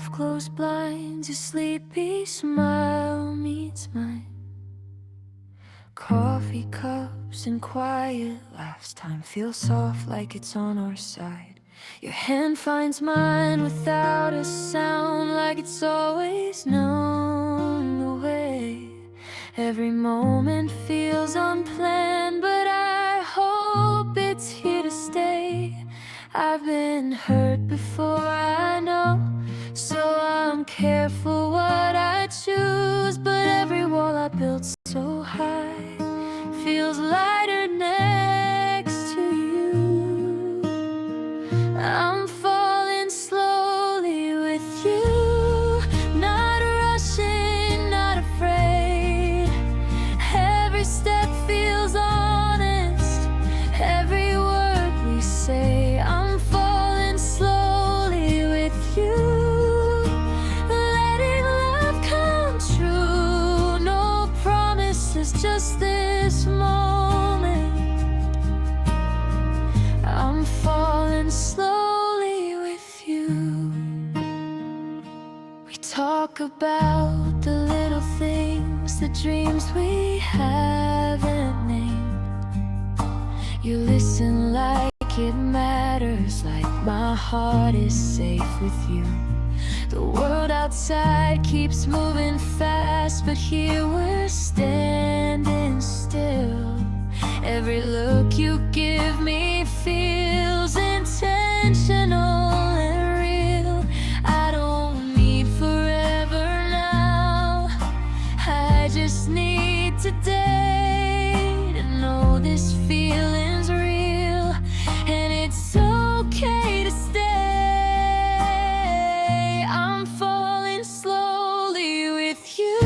half-closed blinds, your sleepy smile meets mine. Coffee cups and quiet laughs, time feels soft like it's on our side. Your hand finds mine without a sound, like it's always known the way. Every moment feels unplanned, but I hope it's here to stay. I've been hurt before, I know, so I'm careful what I choose. But every wall I built so high feels lighter next to you. I'm falling slowly with you, not rushing, not afraid. Every step feels honest, every word we say. I'm falling slowly with you, letting love come true. No promises, just this moment. I'm falling slowly with you. We talk about the little things, the dreams we haven't named. You listen like it matters, like my heart is safe with you. The world outside keeps moving fast, but here we're standing still. Every look you give me feels intentional and real. I don't need forever now, I just need today to know this feeling's real, and it's okay to stay. I'm falling slowly with you,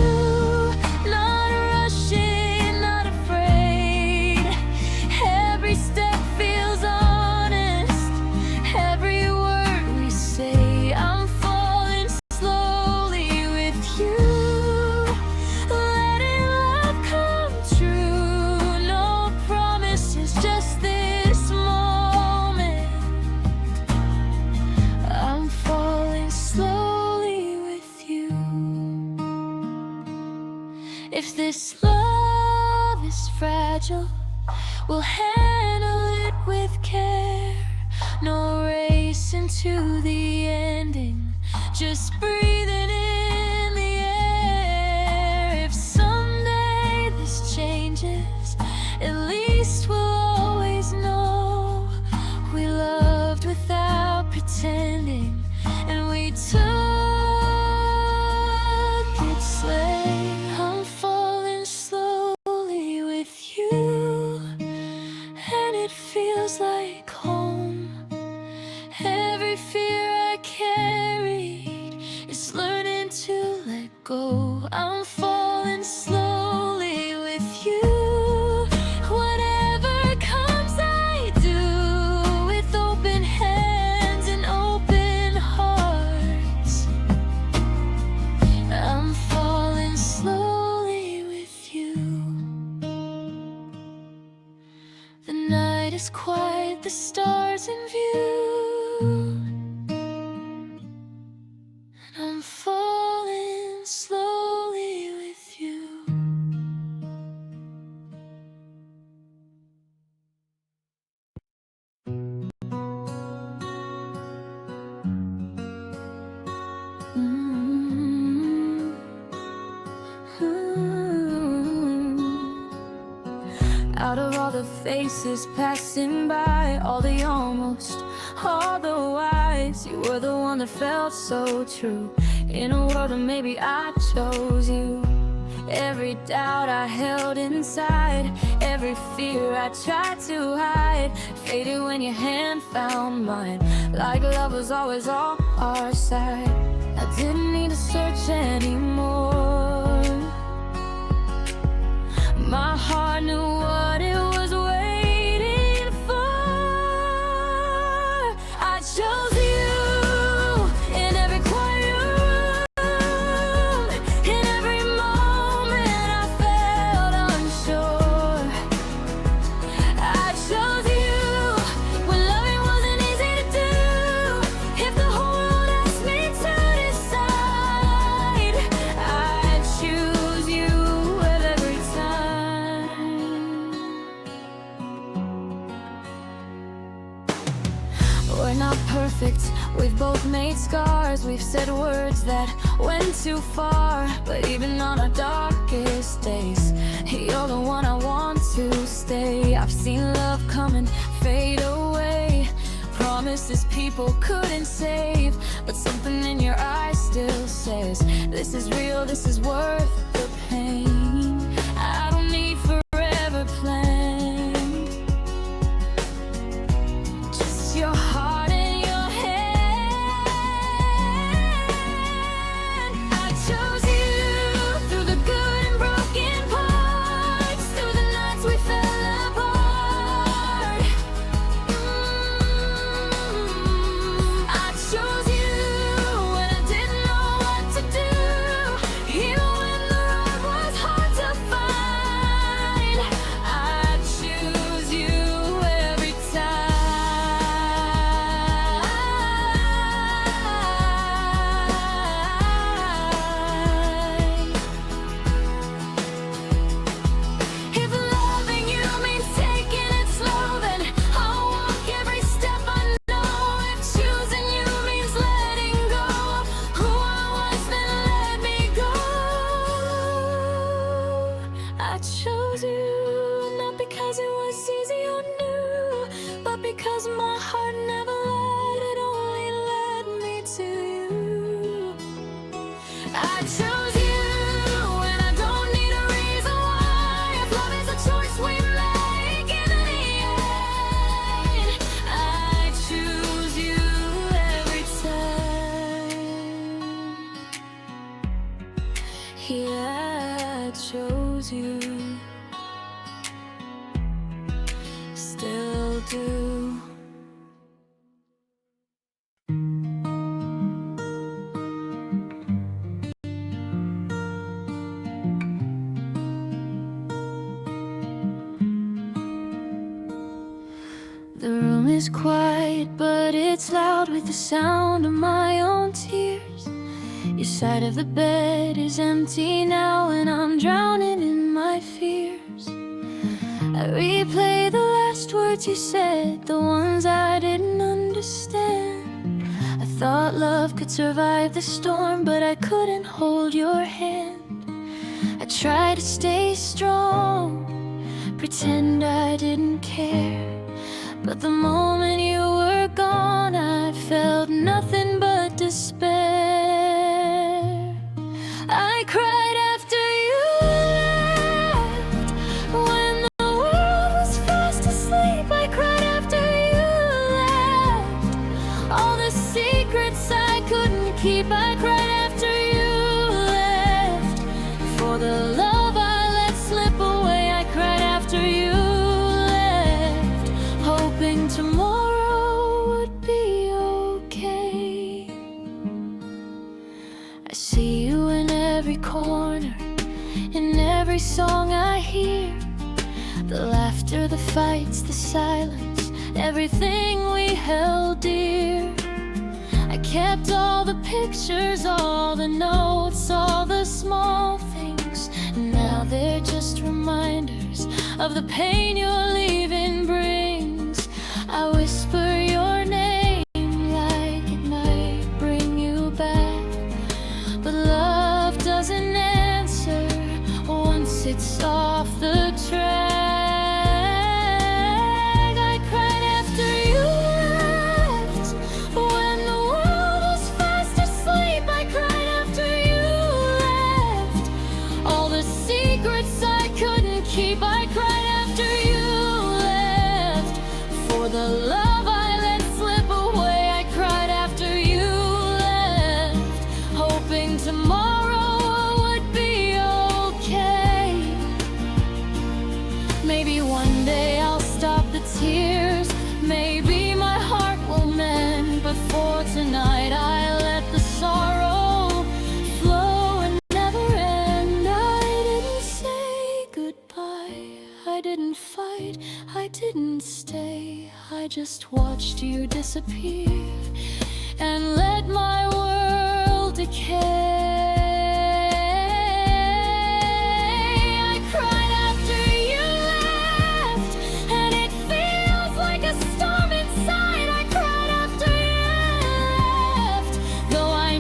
not rushing, not afraid. Every step feels honest, every word we say. I'm falling slowly with you, letting love come true. No promises, just this moment. I'm falling slowly with you. If this love is fragile, we'll handle it with care. No race into the ending, just breathing in the air. If someday this changes, at least we'll always know we loved without pretending, and we took it slow. I'm falling slowly with you, and it feels like home. Every fear I carried is learning to let go. I'm falling slowly with you. Whatever comes, I do with open hands and open hearts. I'm falling slowly with you. The night is quiet, the stars in view, and I'm falling slowly with you. Out of all the faces passing by, all the almost, all the whys, you were the one that felt so true. In a world of maybe I chose you. Every doubt I held inside, every fear I tried to hide, faded when your hand found mine, like love was always on our side. I didn't need to search anymore. My heart knew what it was waiting for. I chose you in every quiet room. In every moment I felt unsure. I chose you when loving wasn't easy to do. If the whole world asked me to decide, we've said words that went too far, but even on our darkest days, you're the one I want to stay. I've seen love come and fade away, promises people couldn't save, but something in your eyes still says, this is real, this is worth the pain. I don't need forever plans, just your heart and your hand. I chose you through the good and broken parts, through the nights we fell apart. I chose you when I didn't know what to do, even when the road was hard to find. I choose you every time. If loving you means taking it slow, then I'll walk every step I know. If choosing you means letting go of who I was, then let me go. I chose you not because it was easy or new, but because my heart never lied, it only led me to you. I chose you when I don't need a reason why. If love is a choice we make in the end, I choose you every time. Yeah, I chose you, still do. The room is quiet, but it's loud with the sound of my own tears. Your side of the bed is empty now, and I'm drowning in my fears. I replay the last words you said, the ones I didn't understand. I thought love could survive the storm, but I couldn't hold your hand. I tried to stay strong, pretend I didn't care, but the moment you were gone, I felt nothing but despair. I cried after you left, when the world was fast asleep. I cried after you left, all the secrets I couldn't keep. I cried after you left, for the love I let slip away. I cried after you left, hoping tomorrow would be okay. I see you in every corner, in every song I hear. The laughter, the fights, the silence, everything we held dear. I kept all the pictures, all the notes, all the small things. Now they're just reminders of the pain your leaving brings. I whisper your name like it might bring you back, but love doesn't answer once it's off the track. I cried after you left, when the world was fast asleep. I cried after you left, all the secrets I couldn't keep. I cried after you left, for the love I let slip away. I cried after you left, hoping tomorrow would be okay. Maybe one day I'll stop the tears, maybe my heart will mend, but for tonight I let the sorrow flow and never end. I didn't say goodbye, I didn't fight, I didn't stay. I just watched you disappear and let my world decay. I cried after you left, and it feels like a storm inside. I cried after you left, though I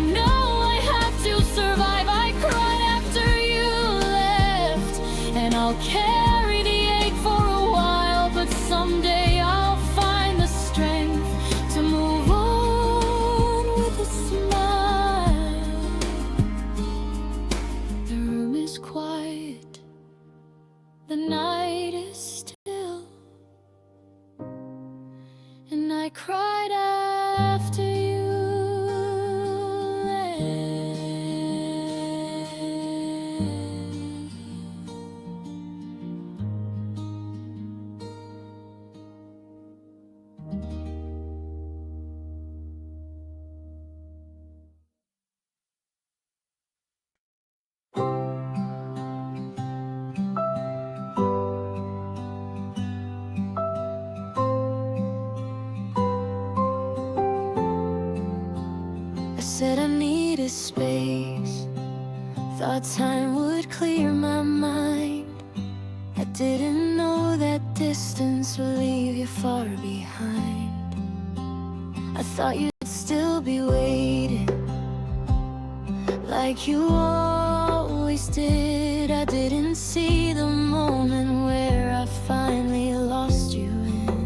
needed space. Thought time would clear my mind. I didn't know that distance would leave you far behind. I thought you'd still be waiting, like you always did. I didn't see the moment where I finally lost you in.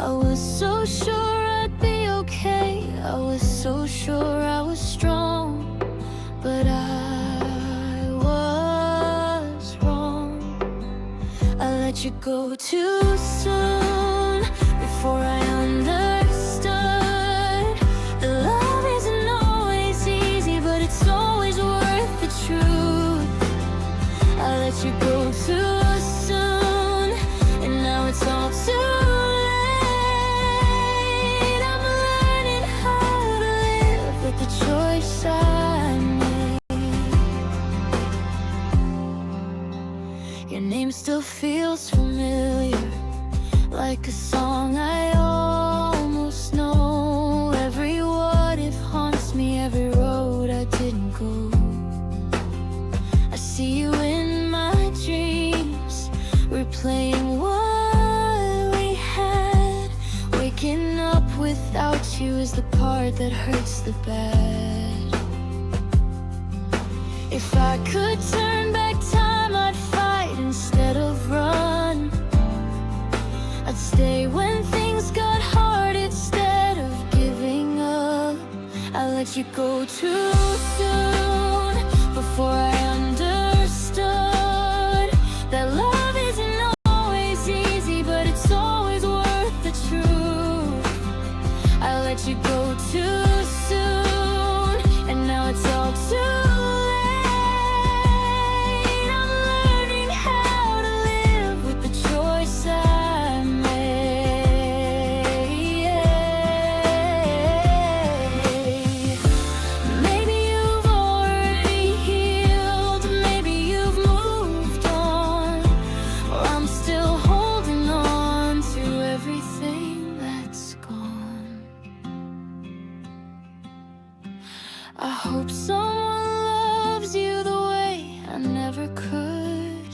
I was so sure I'd be okay. I was so sure I was strong, but I was wrong. I let you go too soon, before I understood that love isn't always easy, but it's always worth the truth. I let you go too soon, and now it's all too late. I'm learning how to live with the choice I made. Your name still feels familiar, like a song I almost know. Every what if haunts me, every road I didn't go. I see you in my dreams, replaying what we had. Waking up without you is the part that hurts the bad. If I could turn back time, I'd fight instead of run. I'd stay when things got hard instead of giving up. I let you go too soon, before I understood that love isn't always easy, but it's always worth the truth. I let you go too soon, and now it's all too late. I'm learning how to live with the choice I I hope someone loves you the way I never could,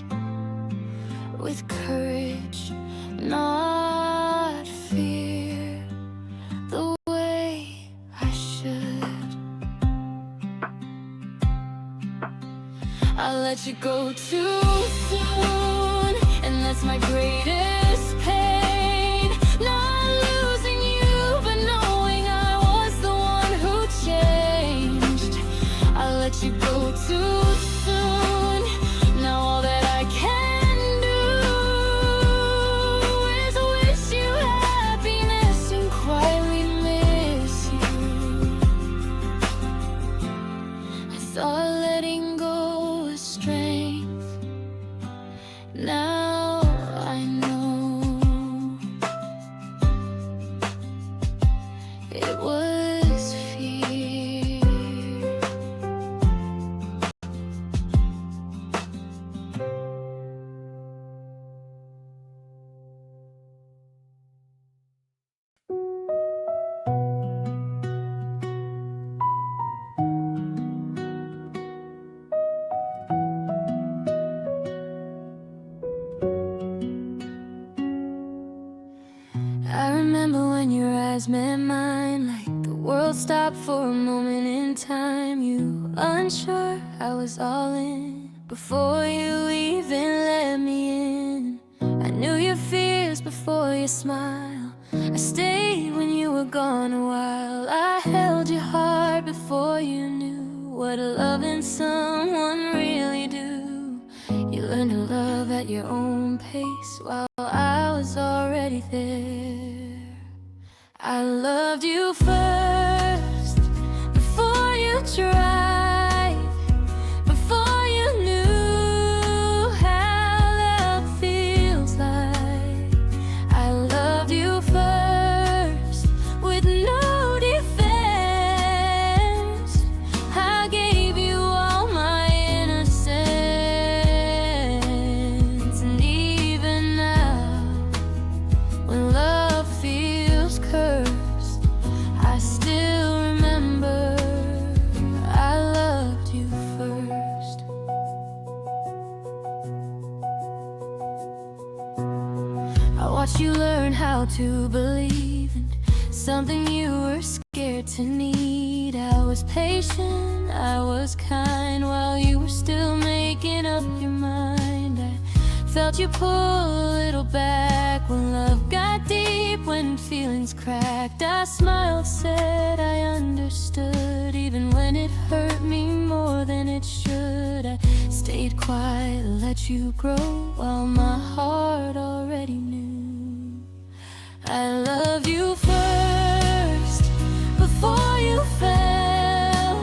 with courage, not fear, the way I should. I let you go too soon, and that's my greatest pain. Not losing you, but knowing I was the one who changed. I let you go too soon. Now all that I can do is wish you happiness and quietly miss you. I thought letting go was strength. Now I know it was fear. I remember when your eyes met mine, like the world stopped for a moment in time. You unsure, I was all in, before you even let me in. I knew your fears before your smile. I stayed when you were gone a while. I held your heart before you knew what loving someone really do. You learned to love at your own pace, while I was already there. I loved you first, before you tried, before you knew how love feels like. I loved you first, with no defense. I gave you all my innocence, and even now, when love feels cursed, I how to believe in something you were scared to need. I was patient, I was kind, while you were still making up your mind. I felt you pull a little back when love got deep, when feelings cracked. I smiled, said I understood, even when it hurt me more than it should. I stayed quiet, let you grow, while my heart already knew. I love you first, before you fell,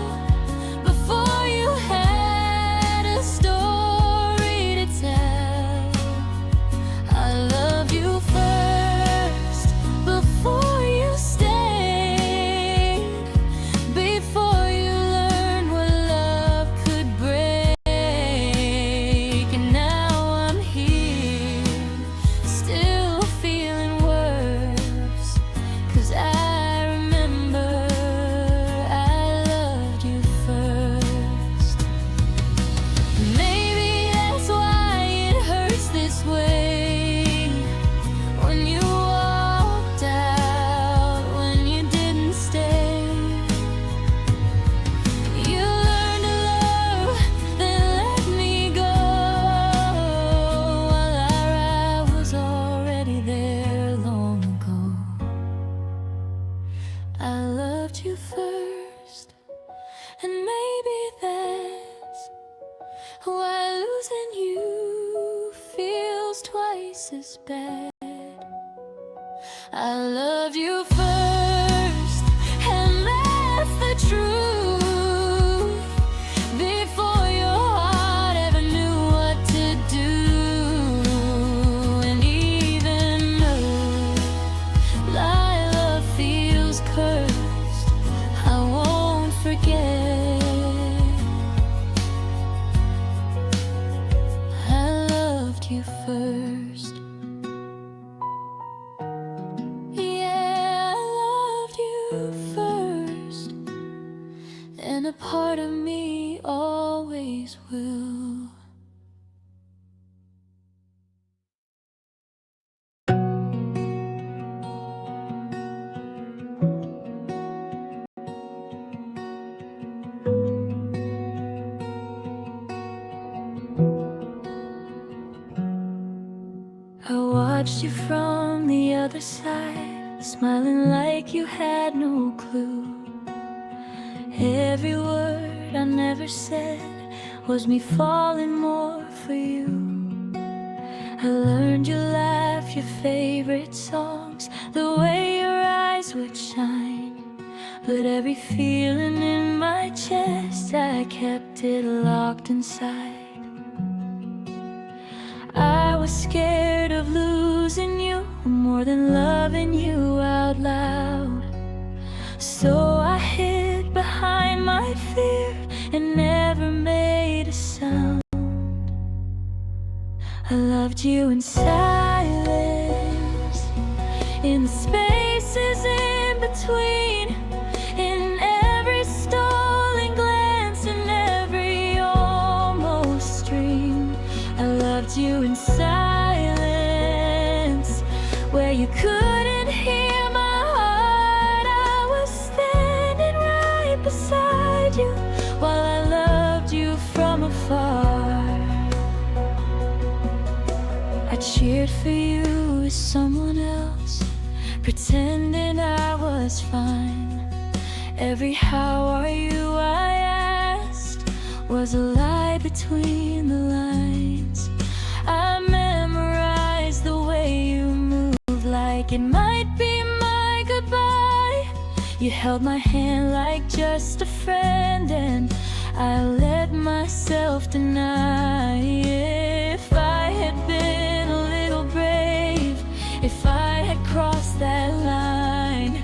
before you had a story to tell. I love you first, before you stayed, before you learned what love could break. And now I'm here, still feeling worse, 'cause I remember I loved you first. Maybe that's why it hurts this way, when you walked out, when you didn't stay. You learned to love, then let me go, while I was already there long ago. I loved you first, and maybe that's why losing you feels twice as bad. I love you first, and that's the truth, before your heart ever knew what to do. And even though my love feels cursed, I won't forget. I loved you first. Yeah, I loved you first, and a part of me always will. I watched you from the other side, smiling like you had no clue. Every word I never said was me falling more for you. I learned you laugh, your favorite songs, the way your eyes would shine. But every feeling in my chest, I kept it locked inside. I was scared of losing you more than loving you out loud. So I hid behind my fear and never made a sound. I loved you in silence, in the spaces in between, in every stolen glance, in every almost dream. I loved you in silence, where you couldn't hear my heart. I was standing right beside you, while I loved you from afar. I cheered for you as someone else, pretending I was fine. Every "how are you" I asked was a lie between the lines. I memorized the way you move, like it might be my goodbye. You held my hand like just a friend, and I let myself deny. If I had been a little brave, if I had crossed that line,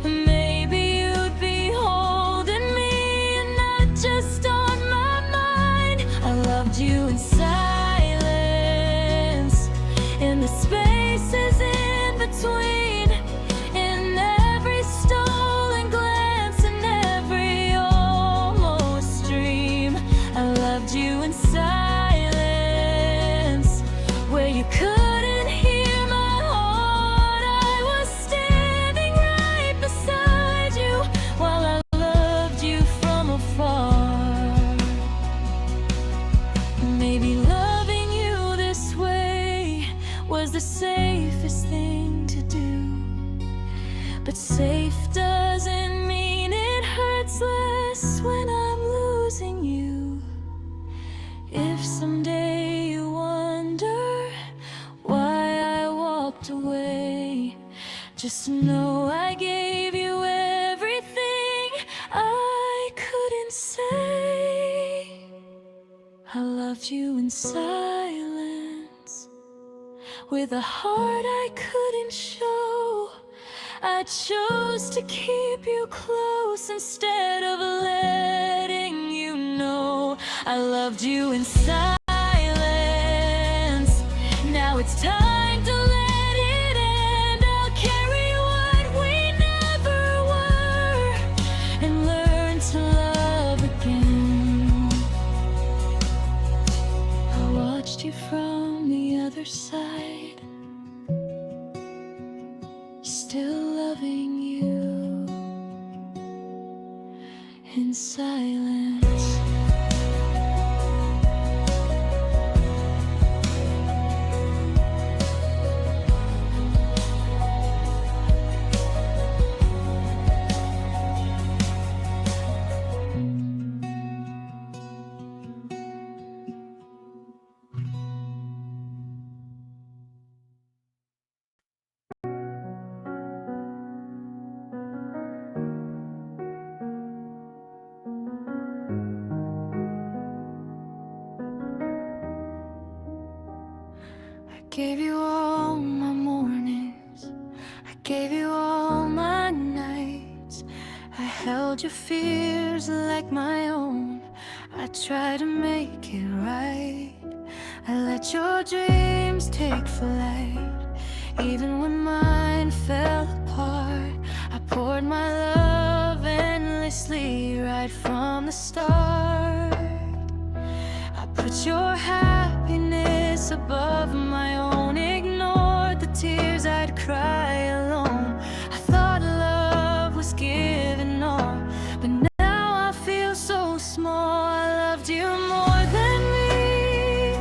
maybe you'd be holding me and not just on my mind. I loved you in silence, in the spaces in between, in every stolen glance, in every almost dream. I loved you in silence. miss when I'm losing you. If someday you wonder why I walked away, just know I gave you everything I couldn't say. I loved you in silence, with a heart I couldn't show. I chose to keep you close instead of letting you know. I loved you in silence. Now it's time to let it end. I'll carry what we never were and learn to love again. I watched you from the other side, still loving you in silence. I gave you all my mornings, I gave you all my nights. I held your fears like my own, I tried to make it right. I let your dreams take flight, even when mine fell apart. I poured my love endlessly right from the start. I put your happiness above my own, ignored the tears I'd cry alone. I thought love was giving all, but now I feel so small. I loved you more than me,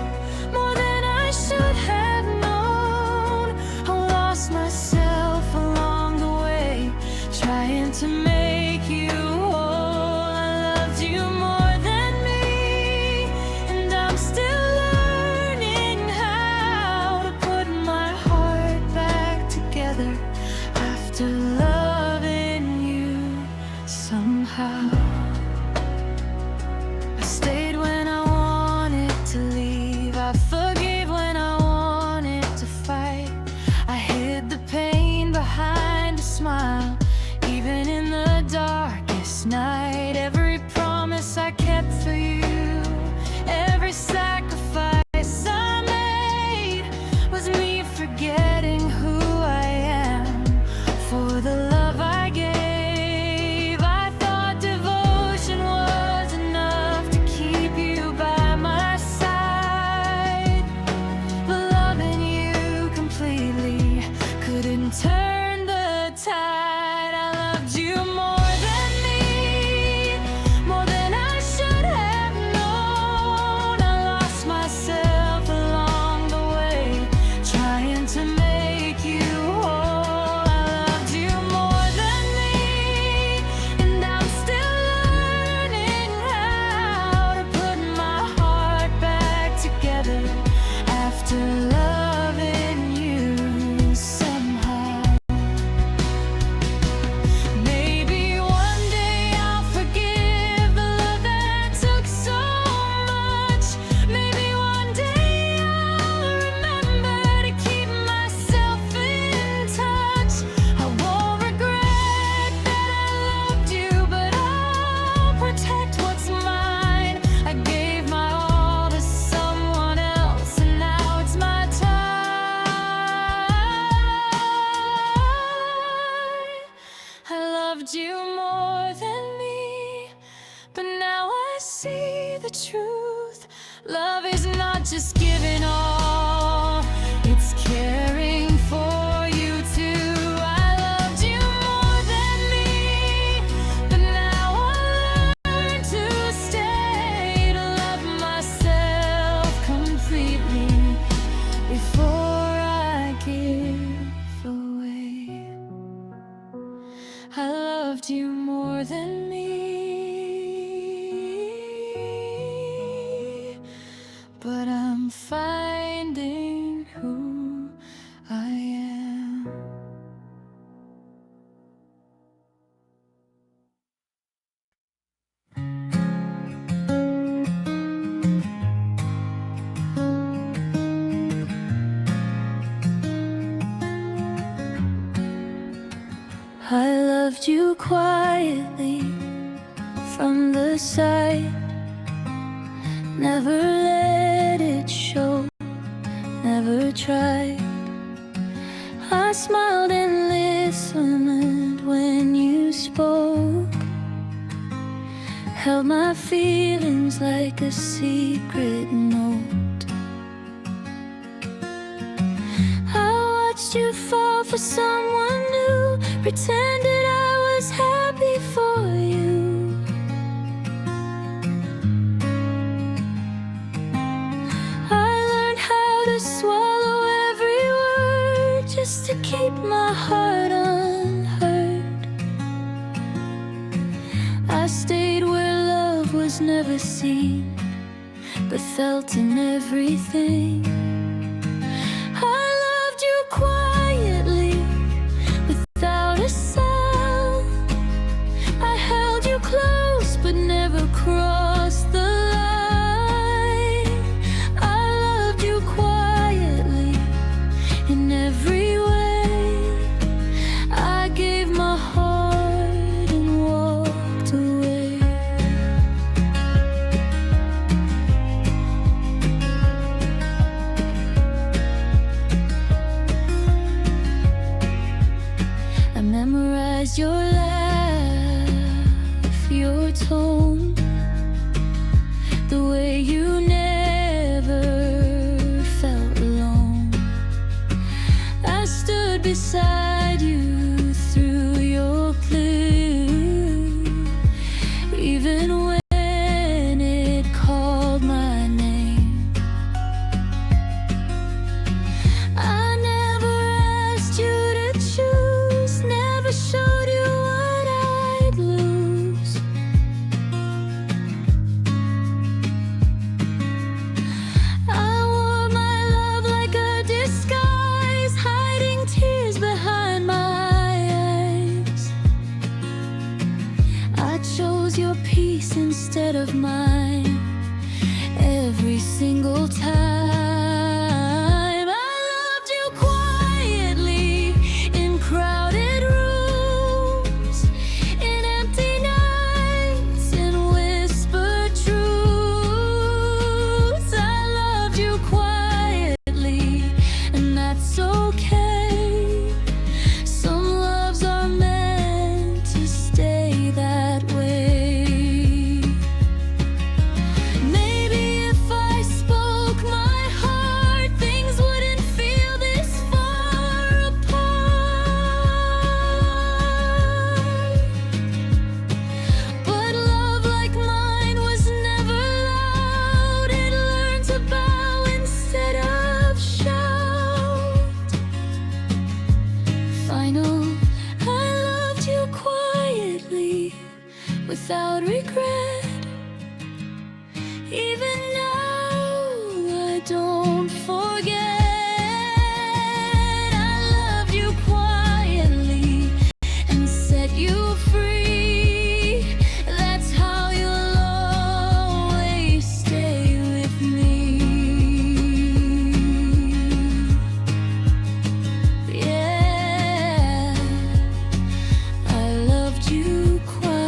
more than I should have known. I lost myself along the way, trying to make you whole. I loved you more than me, and I'm still learning how to put my heart back together after loving you somehow. I stayed when I wanted to leave, I forgave when I wanted to fight. I hid the pain behind a smile, even in the darkest night. Every promise I kept for you, every sacrifice I made, was me forgetting who I am for the love I gave. I thought devotion was enough to keep you by my side, but loving you completely couldn't turn the tide. I loved you more than me, more than I should have known. I lost myself along the way, trying to make you whole. I loved you more than me, and I'm still learning how to put my heart back together after loving you somehow. Maybe one day I'll forgive the love that took so much. Maybe one day I'll remember to keep myself in touch. I won't regret that I loved you, but I'll protect what's mine. I gave my all to someone else, and now it's my time. I loved you more than me, but now I see the truth. Love is not just giving all, it's caring for you too. I loved you more than me, but now I learn to stay, to love myself completely before I give away. I loved you more than me. from the side. Never let it show, never tried. I smiled and listened when you spoke, held my feelings like a secret note. I watched you fall for someone new, pretended I was happy for you. I learned how to swallow every word just to keep my heart unhurt. I stayed where love was never seen, but felt in everything. I loved you quietly, without a sound. I held you close, but never crossed the line. I loved you quietly, in every way. I gave my heart and walked away. I memorized your laugh, your tone, the way you never felt alone. I stood beside you through your blue, even when it called my name. I never asked you to choose, never showed you what I'd lose. I wore my love like a disguise, hiding tears behind my eyes. I chose your peace instead of mine every single time. I loved you quietly, in crowded rooms, in empty nights, in whispered truths. I loved you quietly, and that's okay. Some loves are meant to stay that way. Maybe if I spoke my heart, things wouldn't feel this far apart. But love like mine was never loud. It learned to bow instead of shout. Final, I loved you quietly, without regret. Even now, I don't forget. I loved you quietly and set you free. That's how you'll always stay with me. Yeah, I loved you quietly,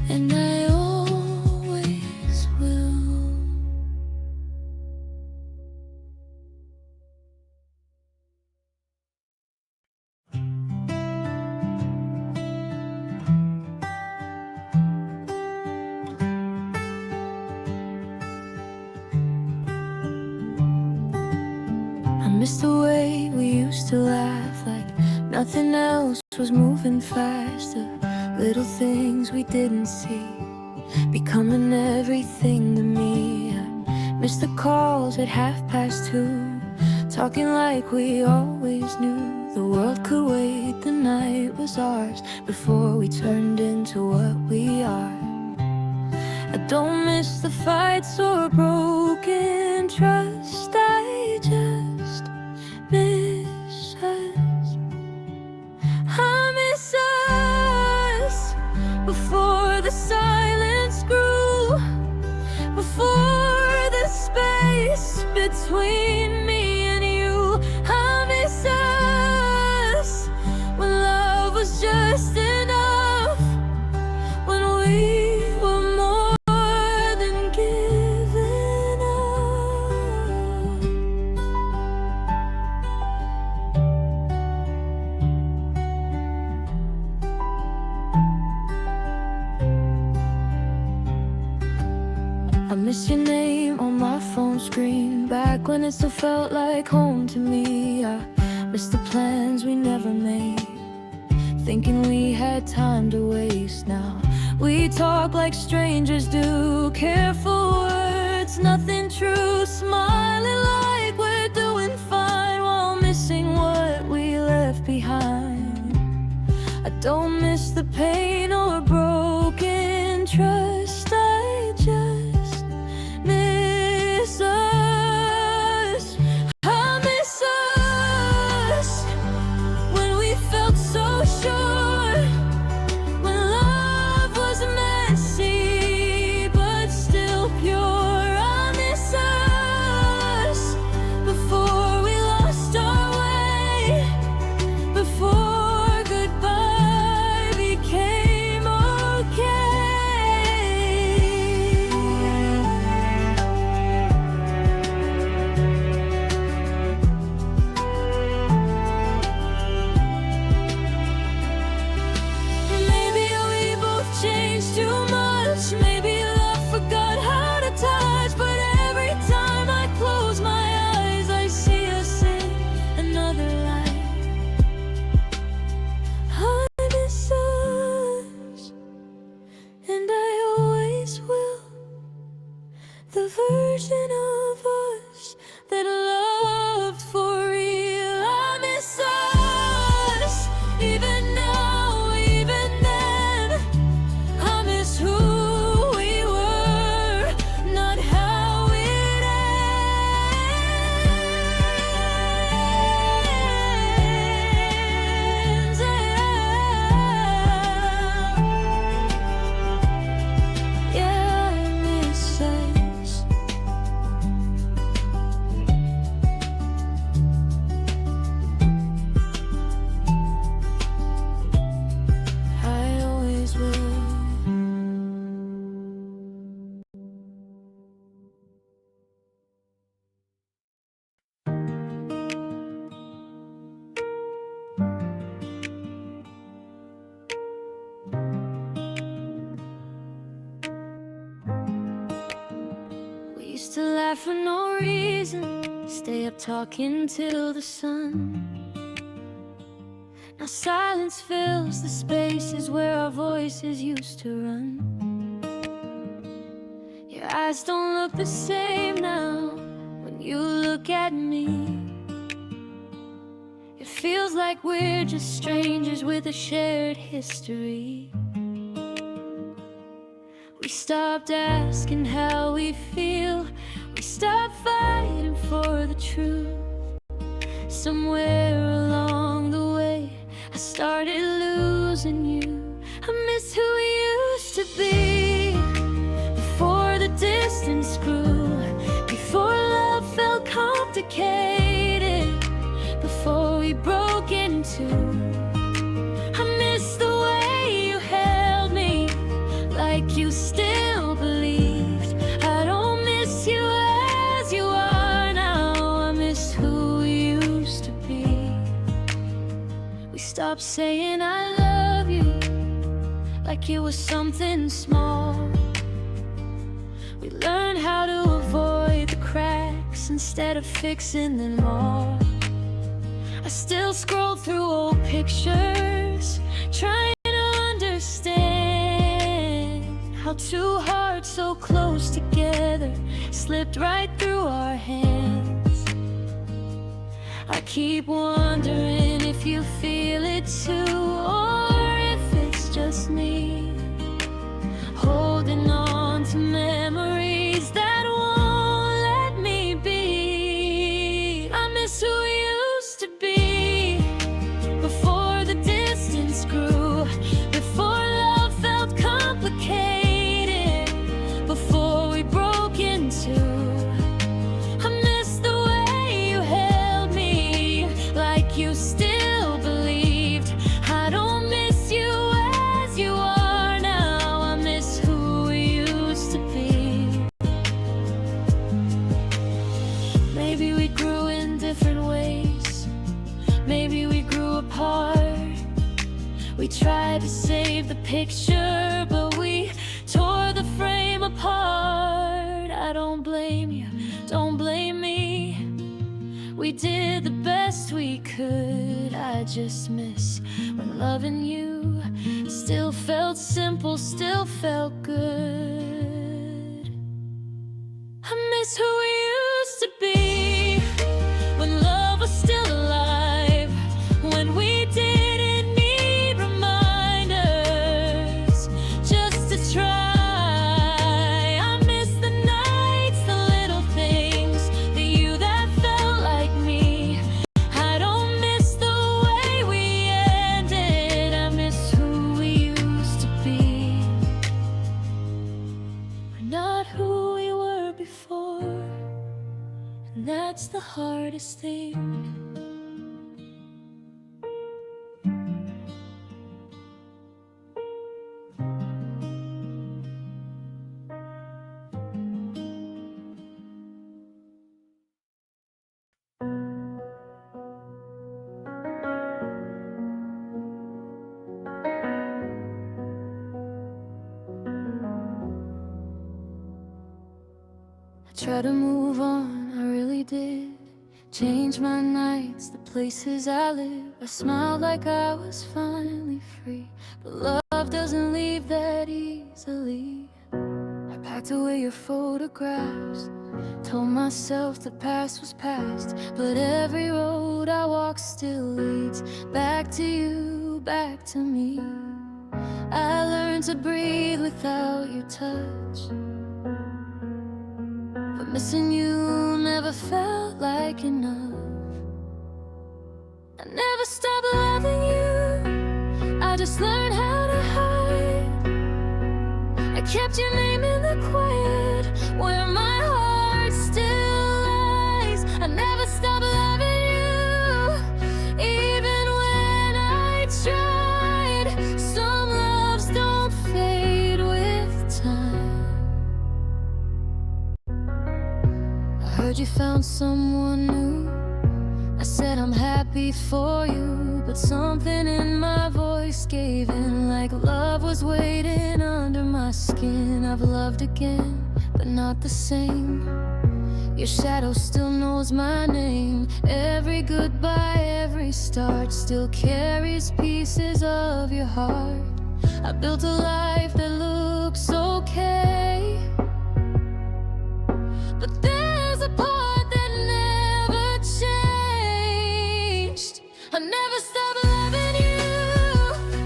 and I always will. I miss the way we used to laugh, like nothing else was moving fast. The little things we didn't see, becoming everything to me. I miss the calls at 2:30, talking like we always knew the world could wait. The night was ours before we turned into what we are. I don't miss the fights or broken trust. I just miss us. I miss us before the silence grew, before the space between me and you. I miss us miss your name on my phone screen, back when it still felt like home to me. I miss the plans we never made, thinking we had time to waste. Now we talk like strangers do, careful words, nothing true, smiling like we're doing fine while missing what we left behind. I don't miss the pain or broken trust, I just miss us. I miss us when we felt so sure, when love was messy but still pure. I miss us before we lost our way, before goodbye became okay. Maybe we both changed too much, maybe love forgot how to touch, but every time I close my eyes I see us in another life. I miss us, and I always will, the version of us that loved for real. I miss us, even now, even then. I miss who we were, not how it ends. Yeah, I miss us. I always will. We used to laugh for no reason, stay up talking till the sun. Now silence fills the spaces where our voices used to run. Your eyes don't look the same now when you look at me. It feels like we're just strangers with a shared history. We stopped asking how we feel, we stopped fighting for the truth. Somewhere along the way I started losing you. I miss who we used to be, before the distance grew, before love felt complicated, before we broke in two. I miss the way you held me, like you still believed. I don't miss you as you are now, I miss who we used to be. We stopped saying I love you like it was something small. We learned how to avoid the cracks instead of fixing them all. I still scroll through old pictures, trying to understand how two hearts so close together slipped right through our hands. I keep wondering if you feel it too, or if it's just me holding on to memories that won't let me be. I miss who we used to be, before the distance grew, before love felt complicated, before we broke in two. I miss the way you held me, like you still believed. I don't miss you as you are now, I miss who we used to be. Maybe we grew in different ways, maybe we grew apart. We tried to save the picture, but we tore the frame apart. I I don't blame you, don't blame me. We did the best we could. I just miss when loving you still felt simple, still felt good. I miss who we used to be, when love was still alive, when we didn't need reminders just to try. I miss the nights, the little things, the you that felt like me. I don't miss the way we ended. I miss who we used to be. We're not who we were before, and that's the hardest thing. I tried to move on, I really did. Change my nights, the places I live. I smiled like I was finally free, but love doesn't leave that easily. I packed away your photographs, told myself the past was past, but every road I walk still leads back to you, back to me. I learned to breathe without your touch, but missing you never felt like enough. I never stopped loving you, I just learned how to hide. I kept your name in the quiet, where my heart still lies. I never stopped loving you, even when I tried. Some loves don't fade with time. I heard you found someone new. I said I'm happy for you, but something in my voice gave in, like love was waiting under my skin. I've loved again, but not the same. Your shadow still knows my name. Every goodbye, every start still carries pieces of your heart. I built a life that looks okay, but there's a part that never changed. I never stopped loving you,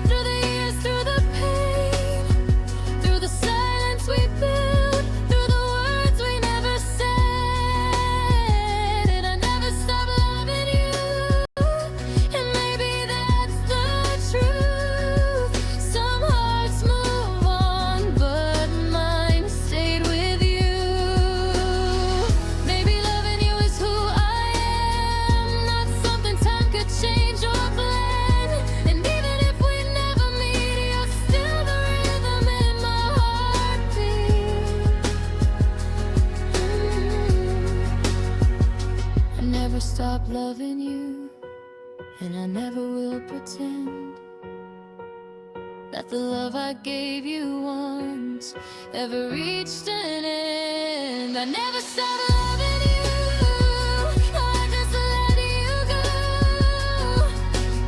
through the years, through the pain, through the silence we built, through the words we never said. And I never stopped loving you, and maybe that's the truth. Some hearts move on, but mine stayed with you. Maybe loving you is who I am, not something time could change or blend. And even if we never meet, you're still the rhythm in my heartbeat. I never stopped loving you, and I never will pretend that the love I gave you once ever reached an end. I never stopped loving you, I just let you go.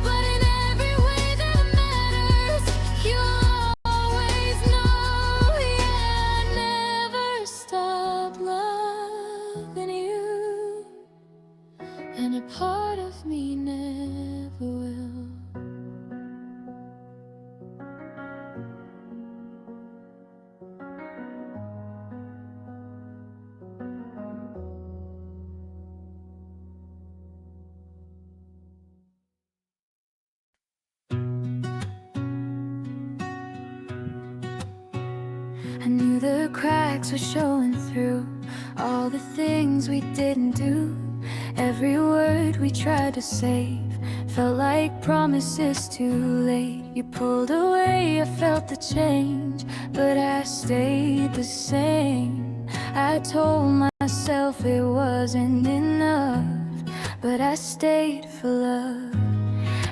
But in every way that matters, you'll always know. Yeah, I never stopped loving you, and a part of me never will. I knew the cracks were showing through, all the things we didn't do. Every word we tried to save felt like promises too late. You pulled away, I felt the change, but I stayed the same. I told myself it wasn't enough, but I stayed for love.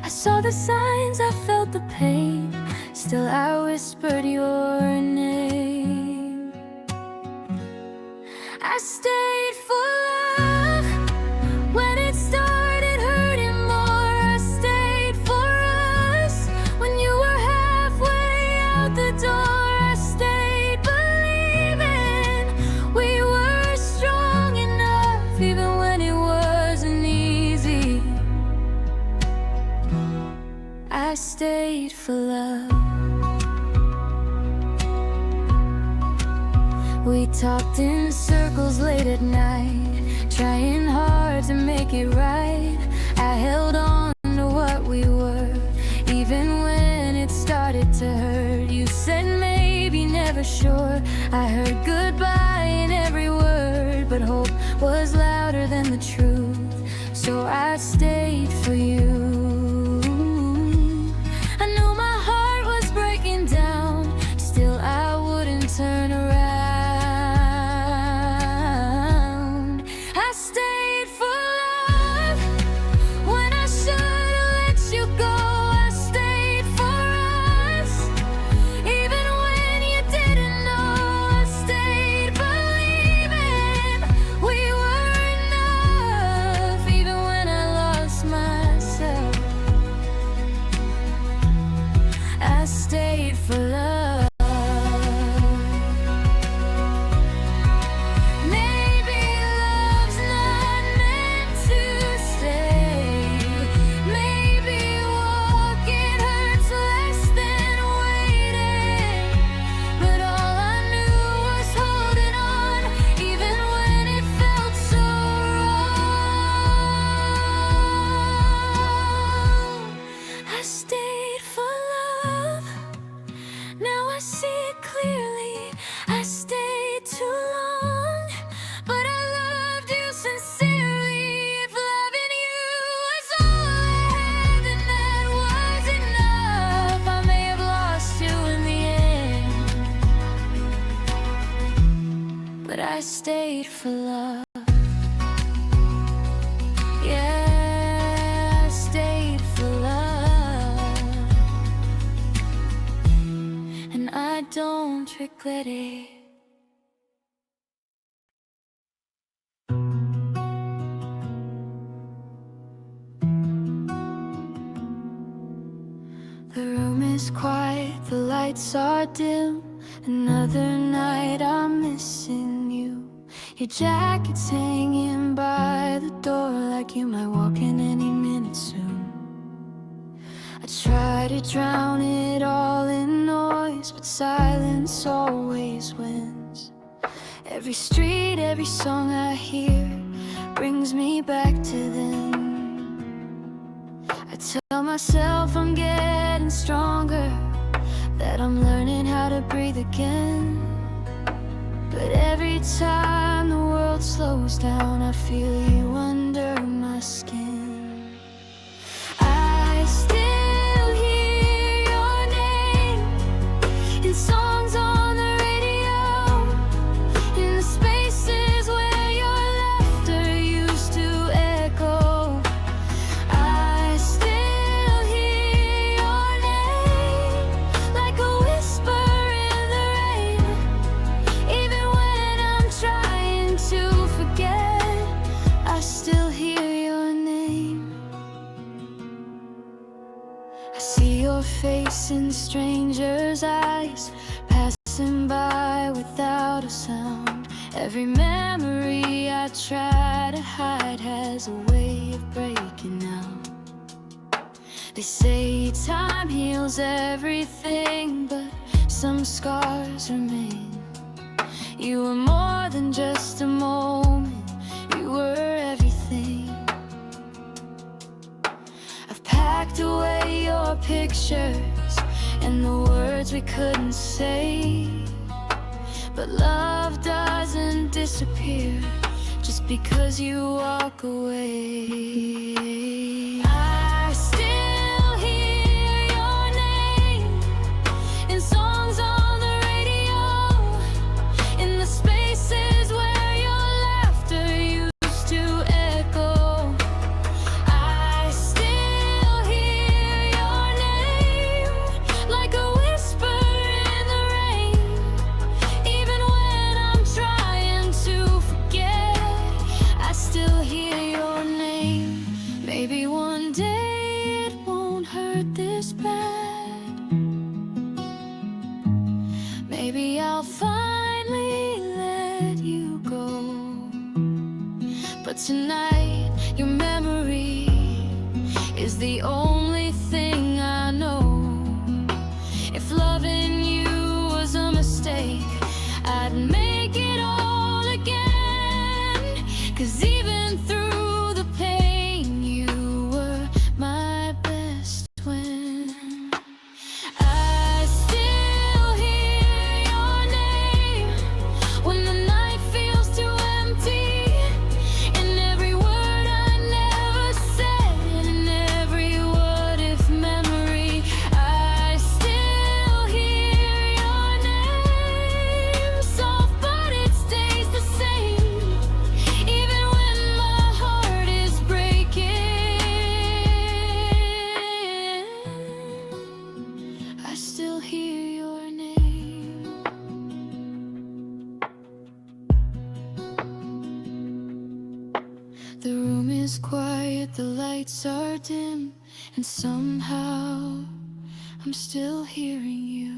I saw the signs, I felt the pain, still I whispered your name. I stayed for love when it started hurting more. I stayed for us when you were halfway out the door. I stayed believing we were strong enough, even when it wasn't easy. I stayed for love. We talked in circles late at night, trying hard to make it right. I held on to what we were, even when it started to hurt. You said maybe, never sure. I heard goodbye in every word, but hope was louder than the truth. So I stayed for you. I knew my heart was breaking down, still I wouldn't turn around. Stayed for love. Maybe love's not meant to stay. Maybe walking hurts less than waiting. But all I knew was holding on, even when it felt so wrong. I stayed for love. Now I see it clearly. I stayed too long, but I loved you sincerely. If loving you was all I had, then that was enough. I may have lost you in the end, but I stayed for love. Yeah, I stayed for love, and I don't regret it. The room is quiet, the lights are dim. Another night I'm missing you. Your jacket's hanging by the door, like you might walk in any minute soon. I try to drown it all in noise, but silence always wins. Every street, every song I hear brings me back to them. I tell myself I'm getting stronger, that I'm learning how to breathe again. But every time the world slows down, I feel you under my skin. I still hear your name in songs on the radio, in the spaces where your laughter used to echo. I still hear your name like a whisper in the rain, even when I'm trying to forget. I still hear your name. I see your face in strangers' eyes, passing by without a sound. Every memory I try to hide has a way of breaking out. They say time heals everything, but some scars remain. You were more than just a moment, you were everything. I've packed away your pictures and the words we couldn't say, but love doesn't disappear just because you walk away. I still hear your name in songs on the radio, in the spaces where your laughter used to echo. I still hear your name like a whisper in the rain, even when I'm trying to forget. sad. Maybe I'll finally let you go. But tonight, your memory is the only thing I know. If loving you was a mistake, I'd make it all again. 'Cause even through the pain, you were my best friend. I still hear your name when the night feels too empty, and every word I never said, and every what if memory. I still hear your name, soft but it stays the same, even when my heart is breaking. I still hear your name. The room is quiet, the lights are dim, and somehow I'm still hearing you.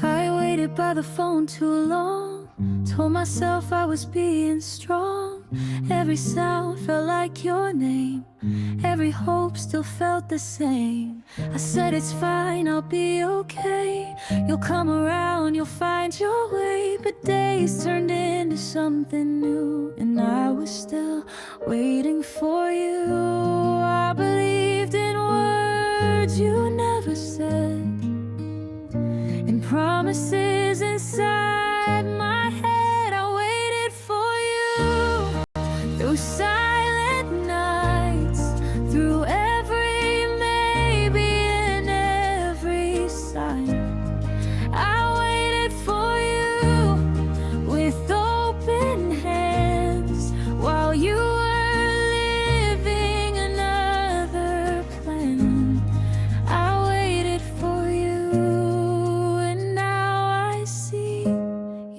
I waited by the phone too long, told myself I was being strong. Every sound felt like your name, every hope still felt the same. I said it's fine, I'll be okay, you'll come around, you'll find your way. But days turned into something new, and I was still waiting for you. I believed in words you never said, and promises inside my head. I waited for you through silent nights, through every maybe and every sign. I waited for you with open hands while you were living another plan. I waited for you, and now I see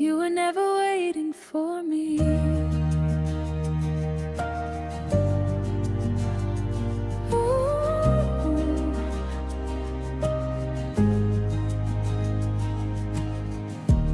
you were never waiting for me. Ooh.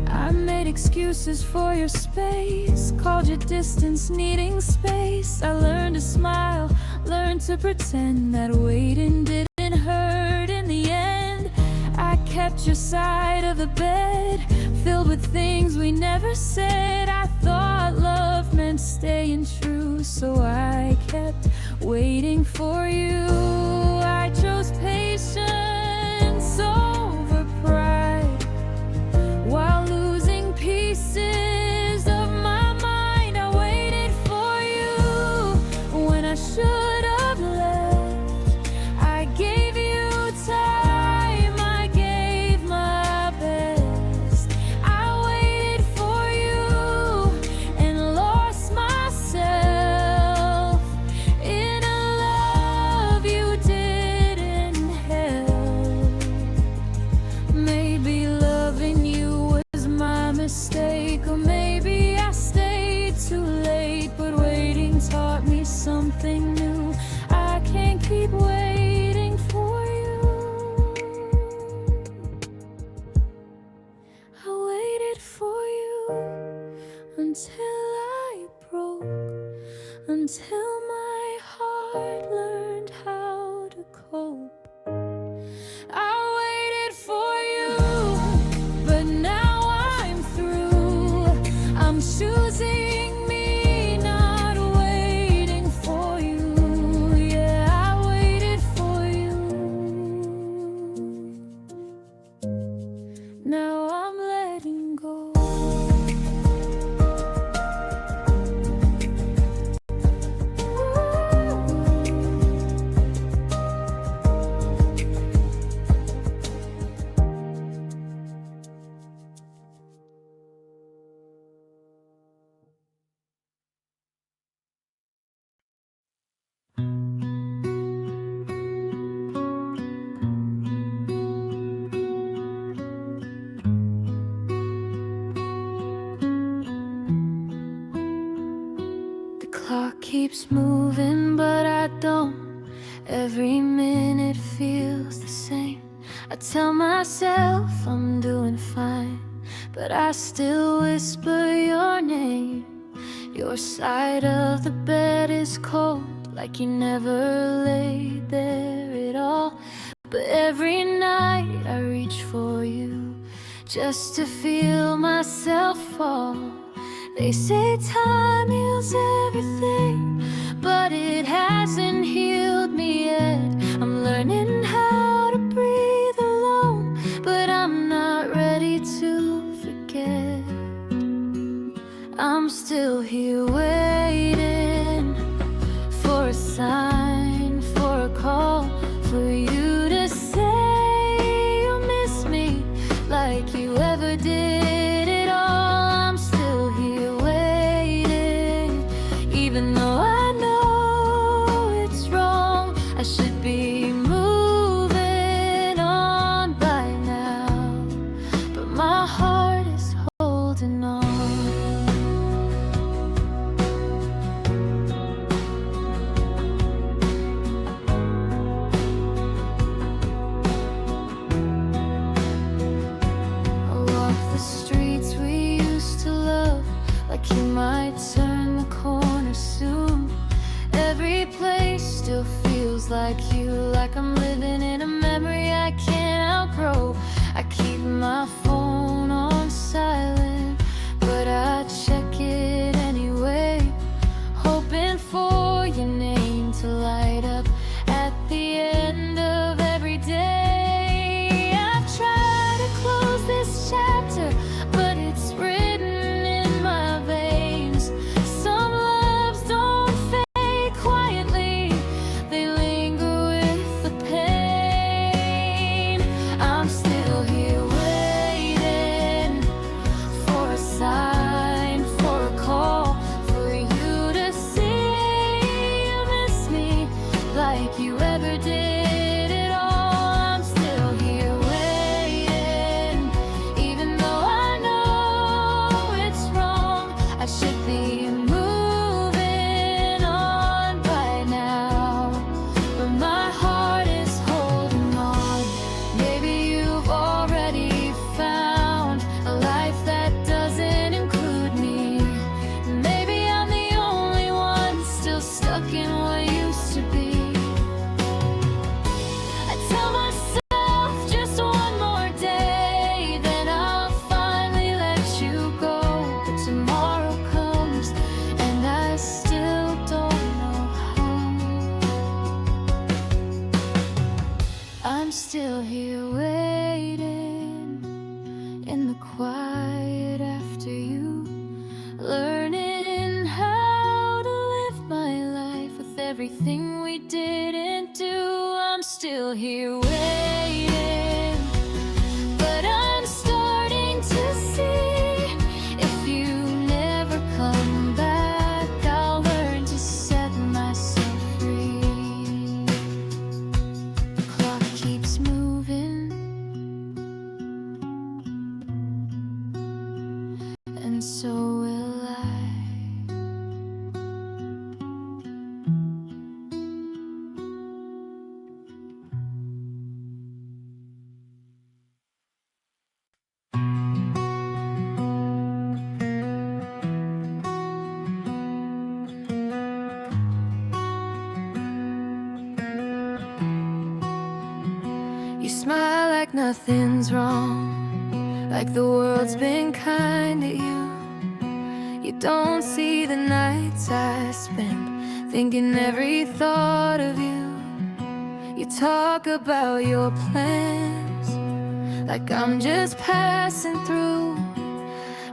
I made excuses for your space, called your distance needing space. I learned to smile, learned to pretend that waiting didn't hurt in the end. I kept your side of the bed, filled with things we never said. I thought love meant staying true, so I kept waiting for you. I chose patience over pride, while losing pieces of my mind. I waited for you when I should have left. I gave you time, I gave my best. I waited for you and lost myself in a love you didn't help. Maybe loving you was my mistake, or maybe I stayed too late. But waiting taught me something new. I can't keep waiting for you. I waited for you until I broke, until my heart learned how to cope. I waited for you, but now I'm through. I'm choosing me, not waiting for you. Yeah, I waited for you. Now I'm letting go. keeps moving, but I don't. Every minute feels the same. I tell myself I'm doing fine, but I still whisper your name. Your side of the bed is cold, like you never laid there at all. But every night I reach for you, just to feel myself fall. They say time heals everything, but it hasn't healed me yet. I'm learning how to breathe alone, but I'm not ready to forget. I'm still here waiting for a sign, for a call, for you to say you miss me like you ever did it all. I'm still here waiting, even though I know it's wrong. I should be moving on by now, but my heart is holding on. You might turn the corner soon. Every place still feels like you, like I'm living in a memory I can't outgrow. I keep my phone on silent, but I check it anyway, hoping for your name to light up at the end of every day. I've tried to close this chapter, but it's written in my veins. Some loves don't fade quietly, they linger with the pain. I'm still here waiting for a sign, for a call, for you to say you miss me like you ever did it all. I'm still here waiting, even though I know it's wrong. I should be moving on by now, but my heart is holding on. Maybe you've already found a life that doesn't include me. Maybe I'm the only one still stuck in what used to be. I tell myself just one more day, then I'll finally let you go. But tomorrow comes and I still don't know how. I'm still here waiting in the quiet after you, learning how to live my life with everything we didn't do. I'm still here waiting, but I'm starting to see, if you never come back, I'll learn to set myself free. The clock keeps moving, and so will I. You smile like nothing's wrong, like the world's been kind to you. You don't see the nights I spend thinking every thought of you. You talk about your plans like I'm just passing through,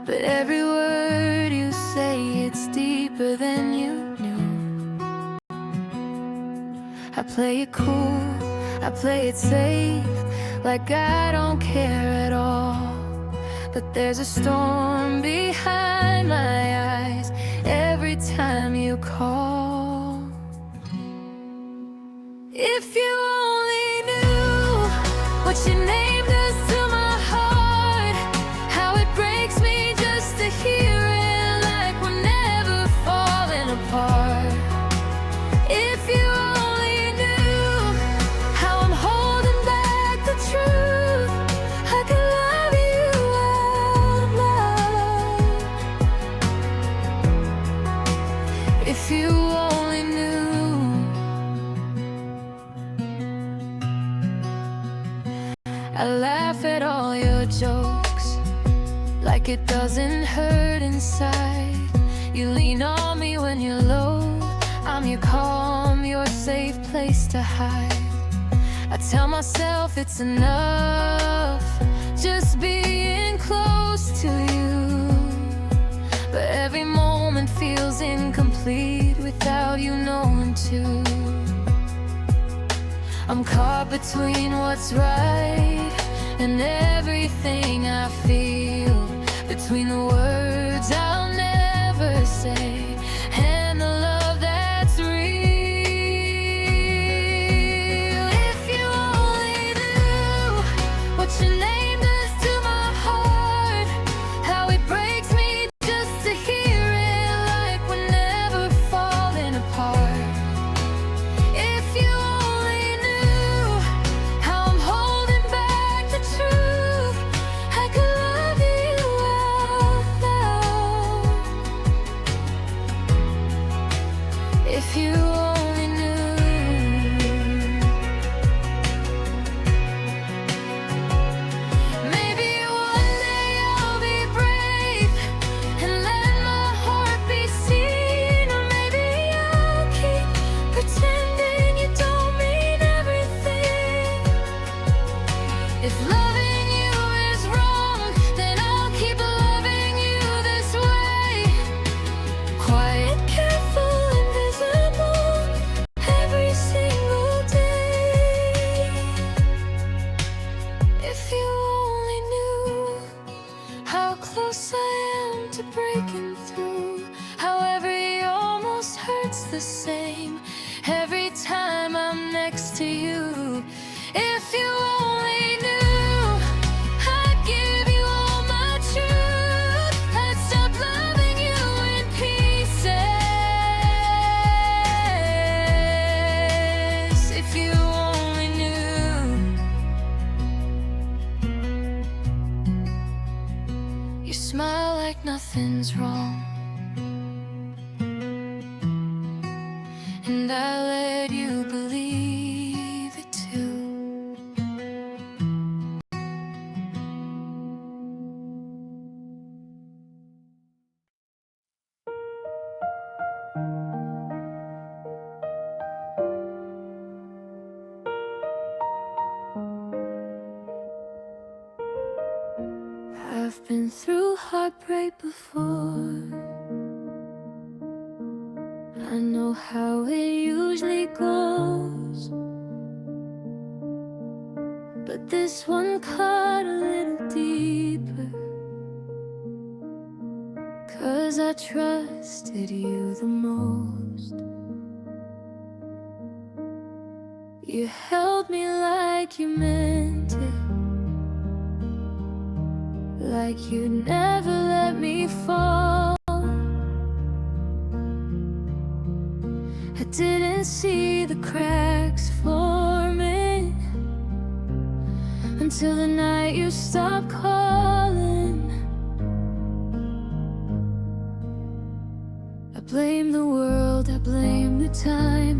but every word you say, it's deeper than you knew. I play it cool, I play it safe, like I don't care at all. But there's a storm behind my eyes every time you call. If you only knew what your name does to my heart, how it breaks me just to hear it, like we're never falling apart. I laugh at all your jokes, like it doesn't hurt inside. You lean on me when you're low, I'm your calm, your safe place to hide. I tell myself it's enough, just being close to you. But every moment feels incomplete without you knowing to. I'm caught between what's right and everything I feel, between the words I'll never say and the love that's real. If you only knew what your name does to my heart, how it breaks me just to hear it, like we're never falling apart. If you only knew how I'm holding back the truth, I could love you out loud. If you only knew. Maybe one day I'll be brave and let my heart be seen, or maybe I'll keep pretending you don't mean everything. If loving you is wrong, then I'll keep loving you this way. Quiet, careful, invisible, every single day. If you only knew how close I am to breaking through, how every almost hurts the same every time I'm next to you. If you only knew, I'd give you all my truth, I'd stop loving you in pieces. If you only knew. You smile like nothing's wrong, and I let you believe it too. I've been through heartbreak before, I know how it usually goes, but this one cut a little deeper, 'cause I trusted you the most. You held me like you meant it, like you'd never let me fall. I didn't see the cracks forming until the night you stopped calling. I blame the world, I blame the time,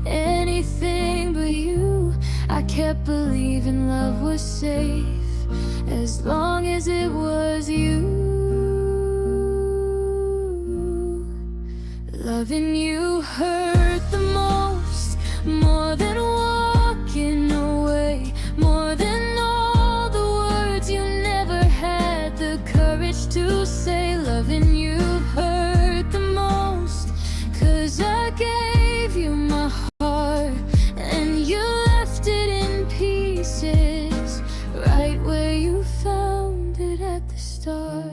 anything but you. I kept believing love was safe as long as it was you. Loving you hurt the most, more than walking away, more than all the words you never had the courage to say. Loving you hurt the most, 'cause I gave you my heart and you left it in pieces, right where you found it at the start.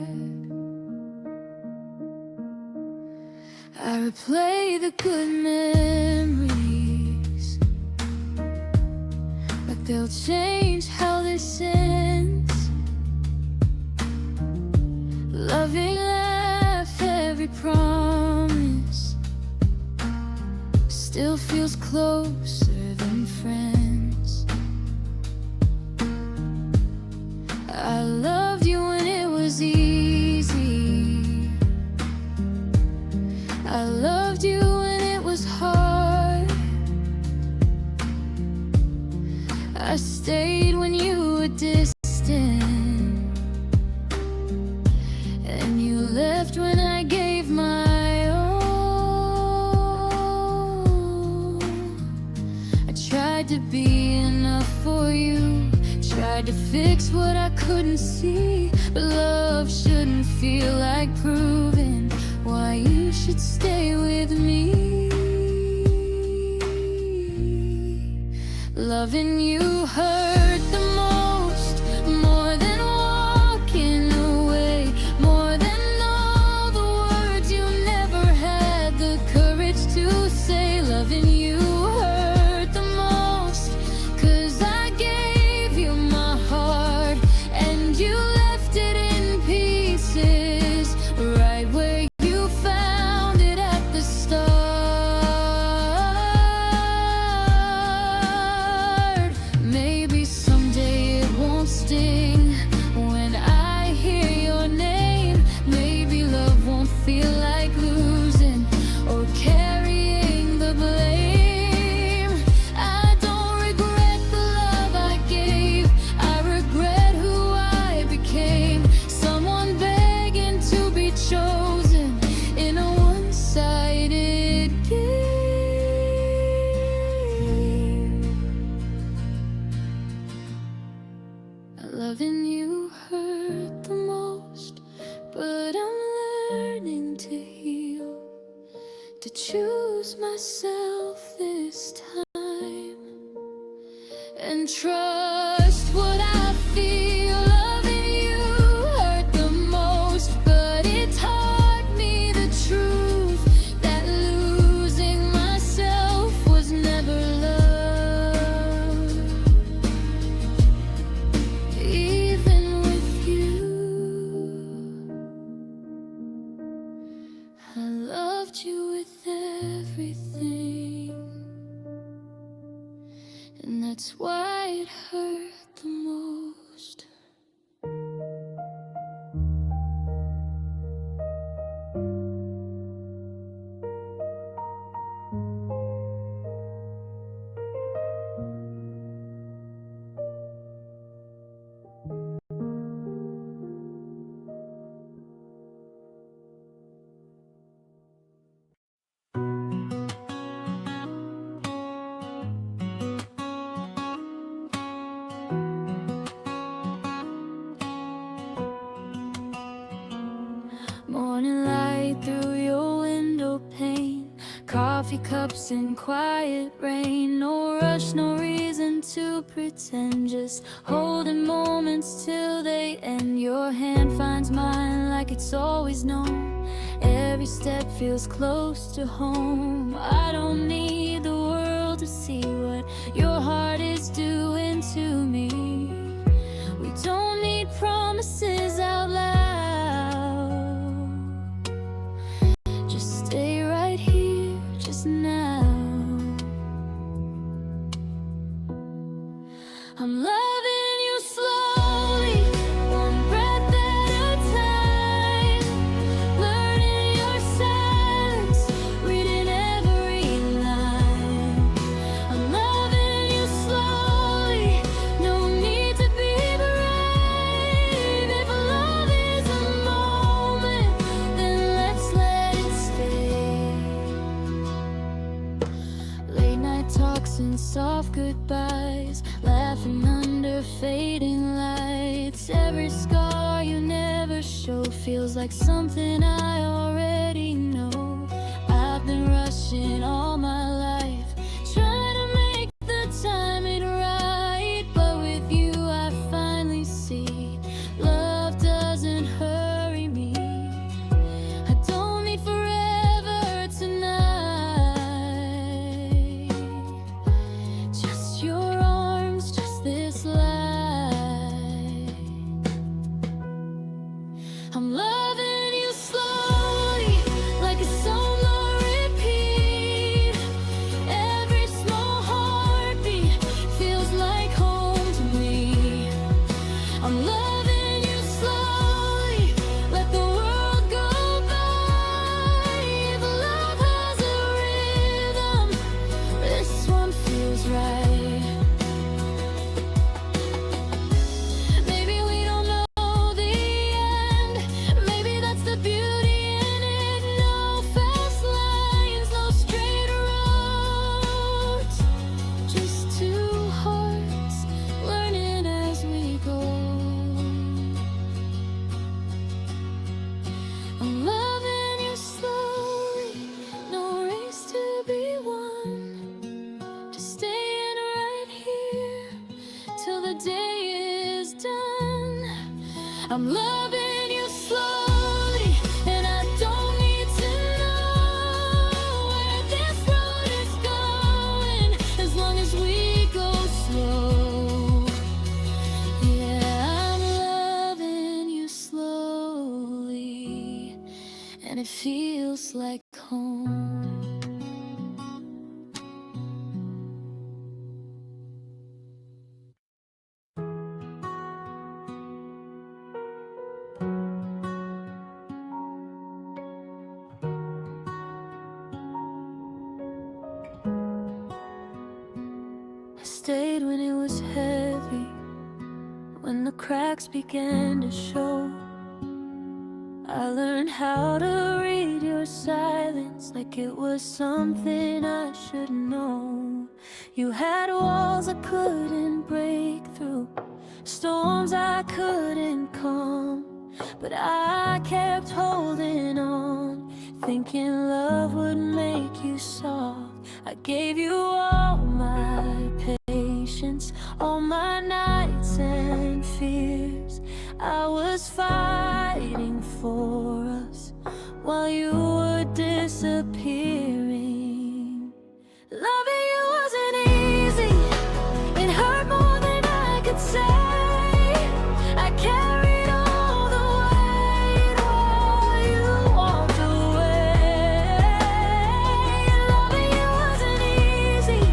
I replay the good memories, but they'll change how this ends. Loving laugh, every promise still feels closer than friends. I loved you when it was easy, I loved you when it was hard, I stayed when you were distant, and you left when I gave my all. I tried to be enough for you, tried to fix what I couldn't see, but love shouldn't feel like proving why you should stay with me. Loving you hurt the most, more than walking away, more than all the words you never had the courage to say. Loving you hurt the most, 'cause I gave you my heart and you left it in pieces, right where you found it at the start. Maybe someday it won't sting when I hear your name. Maybe love won't feel like losing or carrying the blame. I don't regret the love I gave, I regret who I became. Someone begging to be chosen in a one-sided game. Loving you hurt the most, but I'm learning to heal, to choose myself this time, and trust what I feel. Loving you hurt the most, but it taught me the truth, that losing myself was never love. Even with you, I loved you with everything, and that's why it hurt the most. Morning light through your window pane, coffee cups and quiet rain. No rush, no reason to pretend, just holding moments till they end. Your hand finds mine like it's always known, every step feels close to home. I don't need the world to see what your heart is doing to me. We don't need promises out loud, just stay right here, just now. I'm loving you slowly, one breath at a time, learning your silence, reading every line. I'm loving you slowly, no need to be brave. If love is a moment, then let's let it stay. Late night talks and soft goodbyes, laughing under fading lights. Every scar you never show feels like something I already know. I've been rushing all my life, trying to make the timing right, but with you I finally see love doesn't hurry me. I don't need forever tonight, just your arms, just this light. I'm loving you slowly, like a song on repeat, the day is done. I'm loving you slowly, and I don't need to know where this road is going, as long as we go slow. Yeah, I'm loving you slowly, and it feels like home. I stayed when it was heavy, when the cracks began to show. I learned how to read your silence like it was something I should know. You had walls I couldn't break through, storms I couldn't calm, but I kept holding on, thinking love would make you soft. I gave you all my patience, all my nights and fears. I was fighting for us while you were disappearing. Loving you wasn't easy, it hurt more than I could say. I carried all the weight while you walked away. Loving you wasn't easy,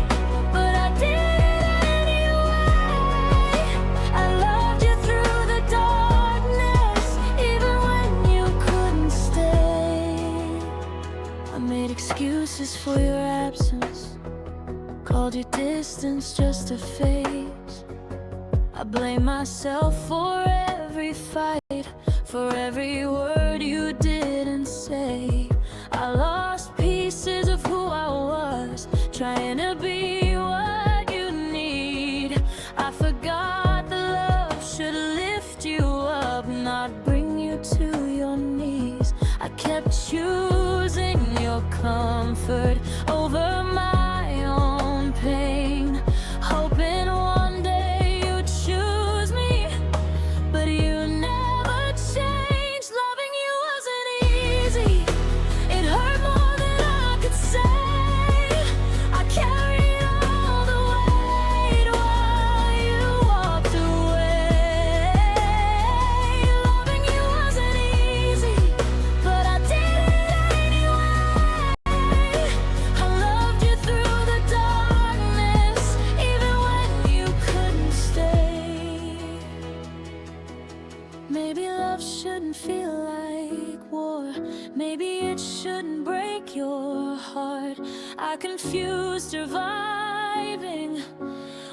but I did it anyway. I loved you through the darkness, even when you couldn't stay. I made excuses for your absence, called your distance just a phase. I blame myself for every fight, for every word you didn't say. I lost pieces of who I was, trying to be what you need. I forgot the love should lift you up, not bring you to your knees. I kept choosing your comfort over my own pain, hoping one day you'd choose me, but you never changed. Loving you wasn't easy, it hurt more than I could say. I carried all the weight while you walked away. Loving you wasn't easy, but I did it anyway. I loved you through the darkness, even when you couldn't stay. Maybe love shouldn't feel like war, maybe it shouldn't break your heart. I confused surviving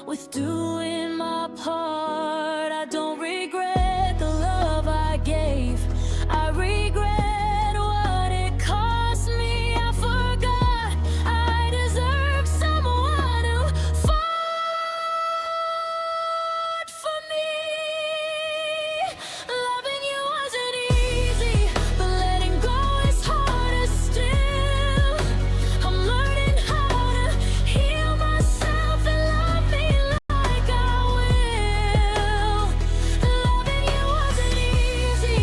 with doing my part. I don't regret the love I gave, I regret what it cost me. I forgot I deserve someone who fought for me. Loving you wasn't easy, but letting go is harder still. I'm learning how to heal myself and love me like I will. Loving you wasn't easy,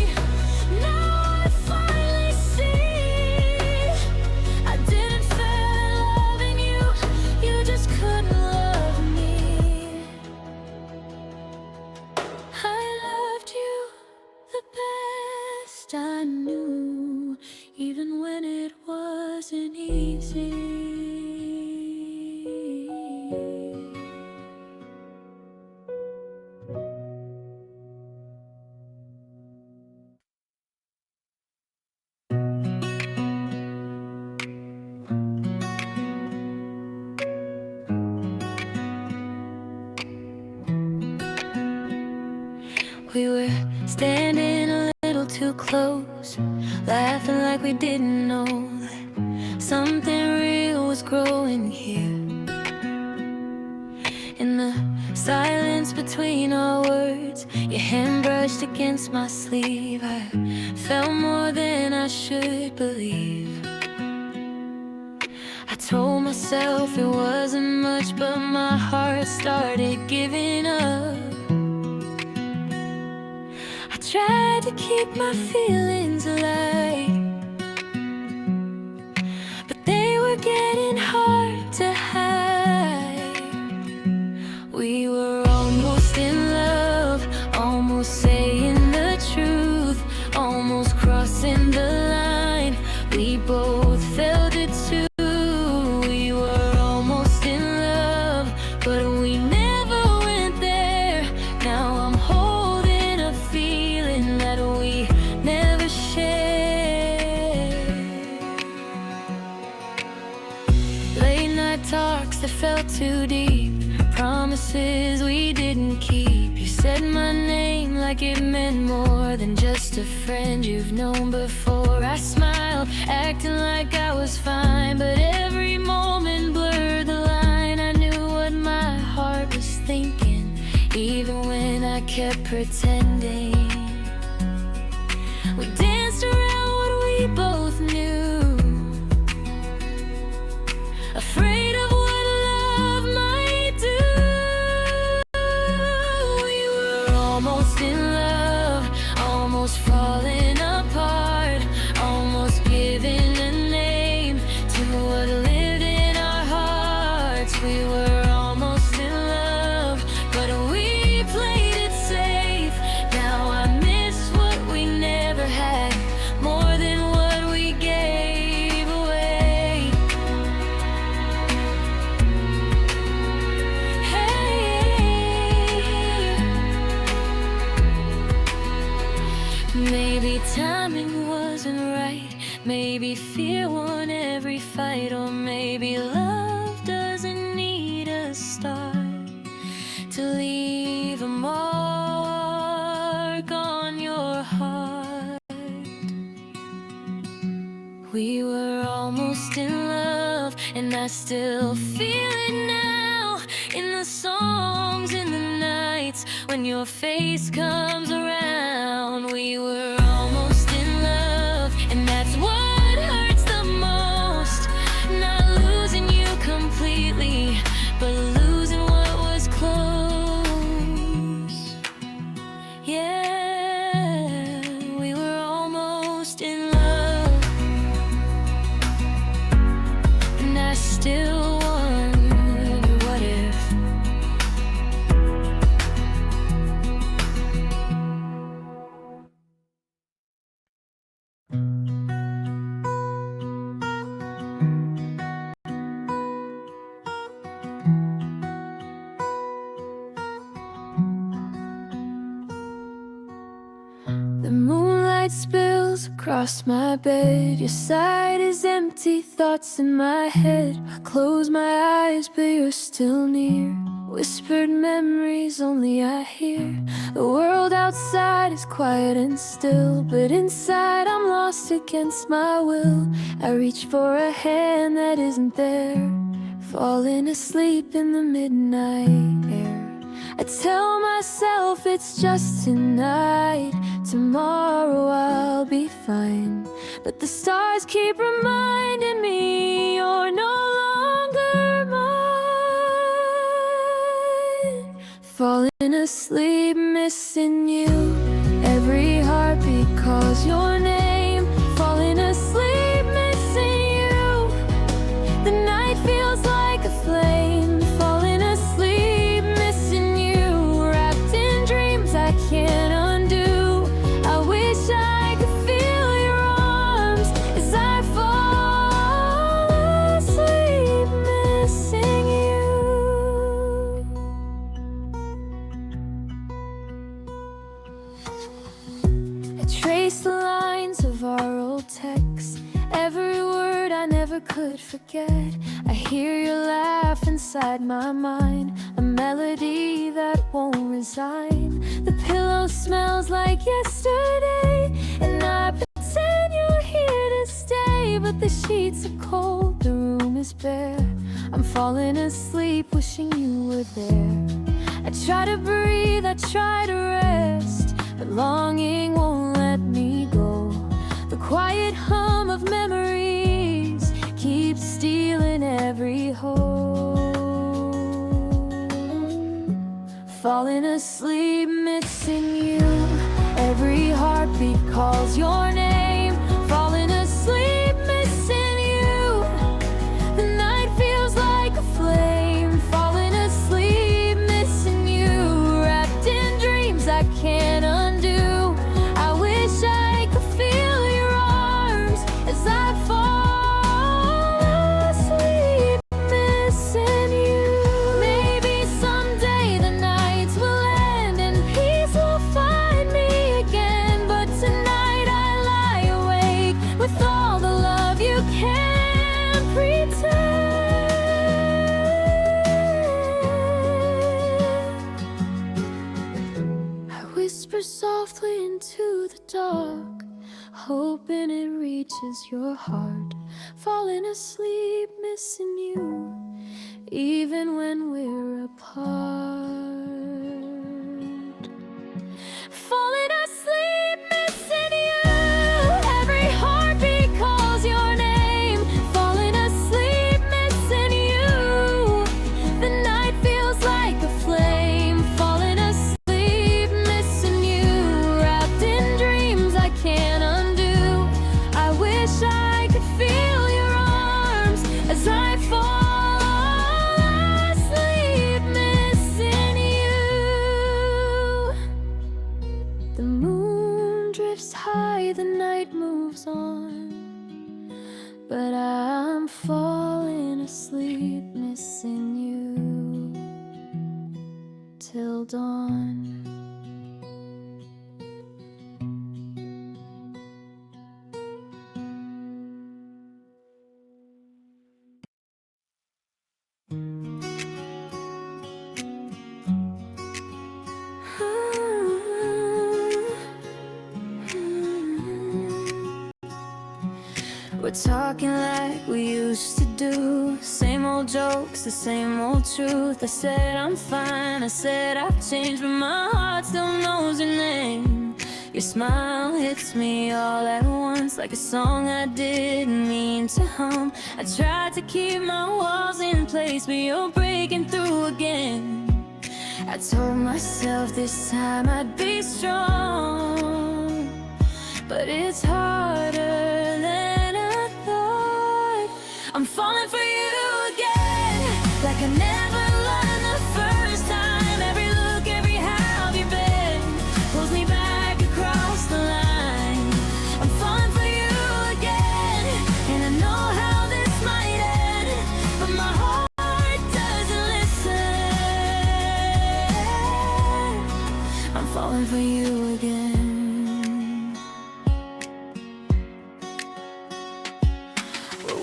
now I finally see. I didn't fail at loving you, you just couldn't love me. I loved you the best I knew, even when it wasn't easy. We were standing a little too close, laughing like we didn't know that something real was growing here. In the silence between our words, your hand brushed against my sleeve. I felt more than I should believe. I told myself it wasn't much, but my heart started giving up. to keep my feelings alive, but they were getting hard to hide. We were almost in love, almost saying the truth, almost crossing the line. We both felt it too. We were almost in love, but we never went there. Now I'm holding a feeling that we never shared. Late night talks that felt too deep, promises we didn't keep. You said my name like it meant more than just a friend you've known before. I smiled, acting like I was fine, but every moment blurred the line. I knew what my heart was thinking, even when I kept pretending. We danced around what we both knew, afraid of what love might do. We were almost in love, almost falling apart, almost giving a name to what lived in our hearts. We were almost in love, but we played it safe. Now I miss what we never had, more than what we gave away. Maybe timing wasn't right, maybe fear won every fight, or maybe love doesn't need a start to leave a mark on your heart. We were almost in love, and I still feel it now, in the songs, in the nights, when your face comes around. We were almost in love, and that's what hurts the most. Not losing you completely, but losing what was close. Yeah, we were almost in love, and I still wonder, what if? The moonlight spills across my bed. Your side is empty, thoughts in my head. I close my eyes, but you're still near. Whispered memories only I hear. The world outside is quiet and still, but inside I'm lost against my will. I reach for a hand that isn't there, falling asleep in the midnight air. I tell myself it's just tonight, tomorrow I'll be fine. But the stars keep reminding me you're no longer mine. Falling asleep, missing you. Every heartbeat calls your name. Falling asleep, missing you. The night feels like a flame. Falling asleep, missing you. Wrapped in dreams I can't undo. I wish I could feel your arms as I fall asleep, missing you. I trace the lines of our old texts, every word I never could forget. I hear your laugh inside my mind, a melody that won't resign. The pillow smells like yesterday, and I pretend you're here to stay. But the sheets are cold, the room is bare. I'm falling asleep, wishing you were there. I try to breathe, I try to rest, but longing won't let me go. The quiet hum of memories keeps stealing every hope. Falling asleep, missing you. Every heart heartbeat calls your name, falling asleep, missing you. The night feels like a flame, falling asleep, missing you. Wrapped in dreams I can't undo. I wish I could feel your arms as I fall asleep, missing you. Maybe someday the nights will end and peace will find me again. But tonight I lie awake with all the love you can't pretend. I whisper softly into the dark, hoping it reaches your heart. Falling asleep, missing you, even when we're apart. Falling asleep, missing you. Every heartbeat calls your name. Falling asleep, missing you. The night feels like a flame. Falling asleep, missing you. Wrapped in dreams I can't undo. I wish I could feel your arms as I fall asleep, missing you. The moon drifts high, the night moves on, but I'm falling asleep, missing you till dawn. We're talking like we used to do. Same old jokes, the same old truth. I said I'm fine, I said I've changed, but my heart still knows your name. Your smile hits me all at once, like a song I didn't mean to hum. I tried to keep my walls in place, but you're breaking through again. I told myself this time I'd be strong, but it's harder than I thought. I'm falling for you again, like I never learned the first time. Every look, every how you've been pulls me back across the line. I'm falling for you again, and I know how this might end, but my heart doesn't listen. I'm falling for you again.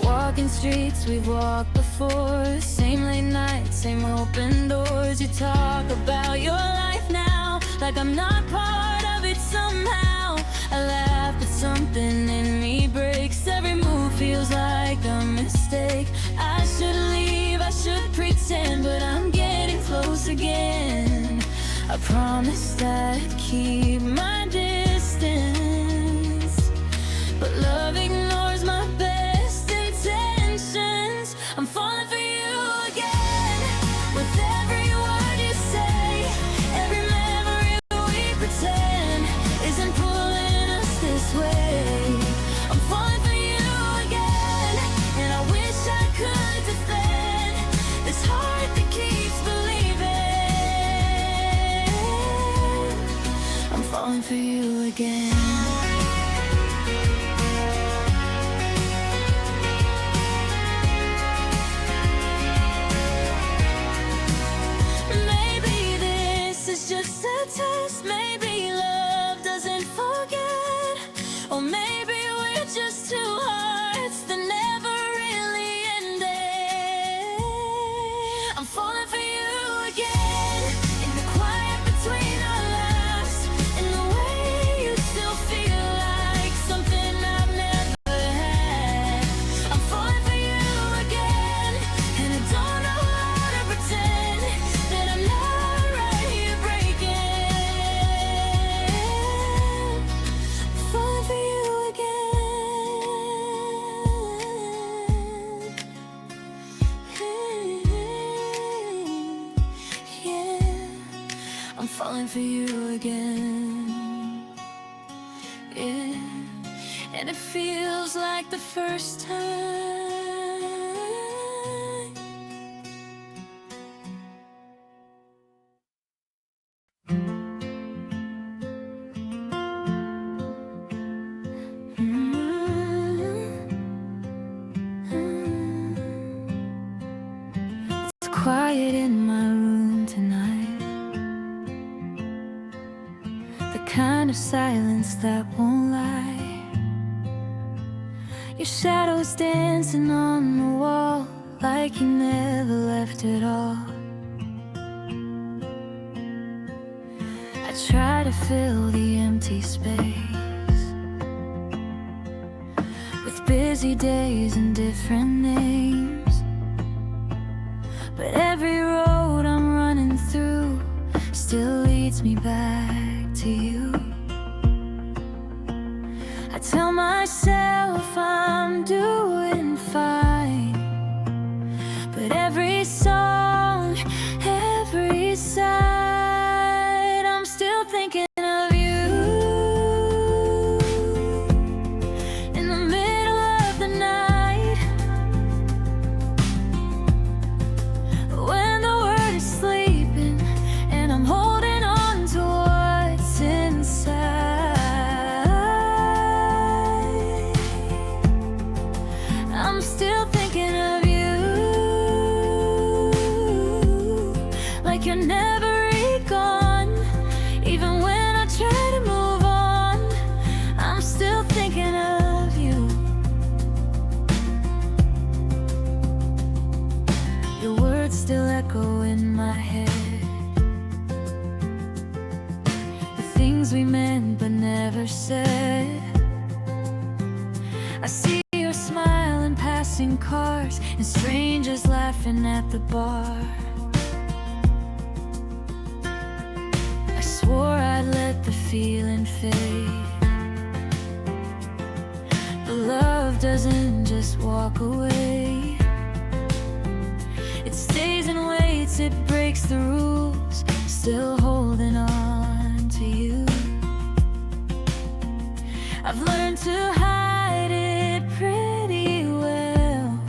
Walking streets we've walked before, same late nights, same open doors. You talk about your life now, like I'm not part of it somehow. I laugh, but something in me breaks. Every move feels like a mistake. I should leave, I should pretend, but I'm getting close again. I promised I'd keep my distance, but love ignores my best intentions. I'm falling for you again, with every word you say. Every memory we pretend isn't pulling us this way. I'm falling for you again, and I wish I could defend this heart that keeps believing. I'm falling for you again. Just a test, maybe love doesn't forget, or maybe we're just two hearts that never really ended. I'm falling for you again, in the quiet between our laughs, in the way you still feel like something I've never had. I'm falling for you again, and I don't know how to pretend that I'm not right here. Falling for you again. Yeah, I'm falling for you again. yeah. And it feels like the first time. It's quiet in my room tonight, the kind of silence that won't lie. Your shadow's dancing on the wall like you never left at all. I try to fill the empty space with busy days and different names, but every road I'm running through still leads me back to you. I tell myself I'm doing fine, but every song, every side, I'm still thinking of you. In the middle of the night, when the world is sleeping and I'm holding on to what's inside, I'm still thinking of you. Like you're never gone. Even when I try to move on, I'm still thinking of you. Your words still echo in my head, the things we meant but never said. I see your smile in passing cars and strangers laughing at the bar. I swore I'd let the feeling fade, but love doesn't just walk away. It stays and waits, it breaks the rules, still holding on to you. I've learned to hide it pretty well,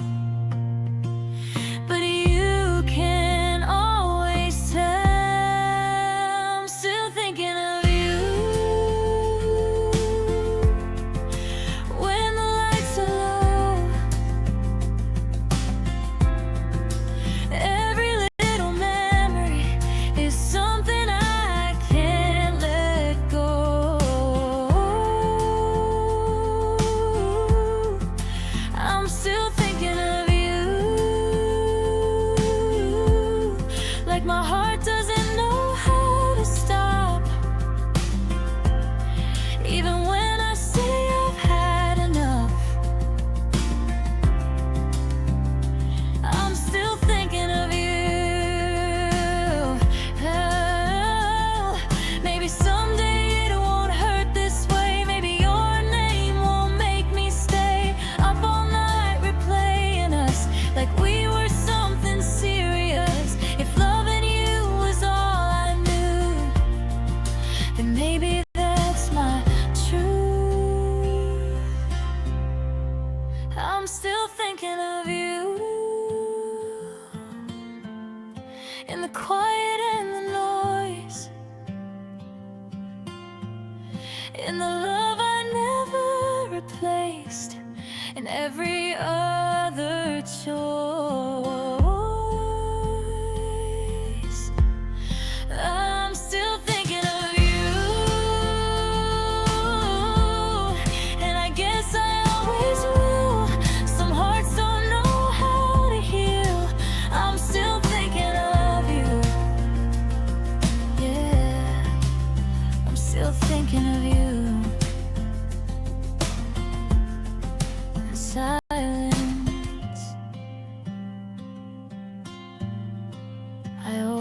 but you can always tell. I'm still thinking of you. When the lights are low, every little memory is something I can't let go. I'm still thinking of you. Like my heart doesn't know how to stop. Even when I say I've had enough, I'm still thinking of you. Oh, maybe someday it won't hurt this way. Maybe your name won't make me stay up all night replaying us like we were something serious. If loving you was all I knew, then maybe that's my truth. I'm still thinking of you. In the quiet and the noise, in the love I never replaced, in every other choice, I'm still thinking of you. And I guess I always will. Some hearts don't know how to heal. I'm still thinking of you. Yeah, I'm still thinking of you.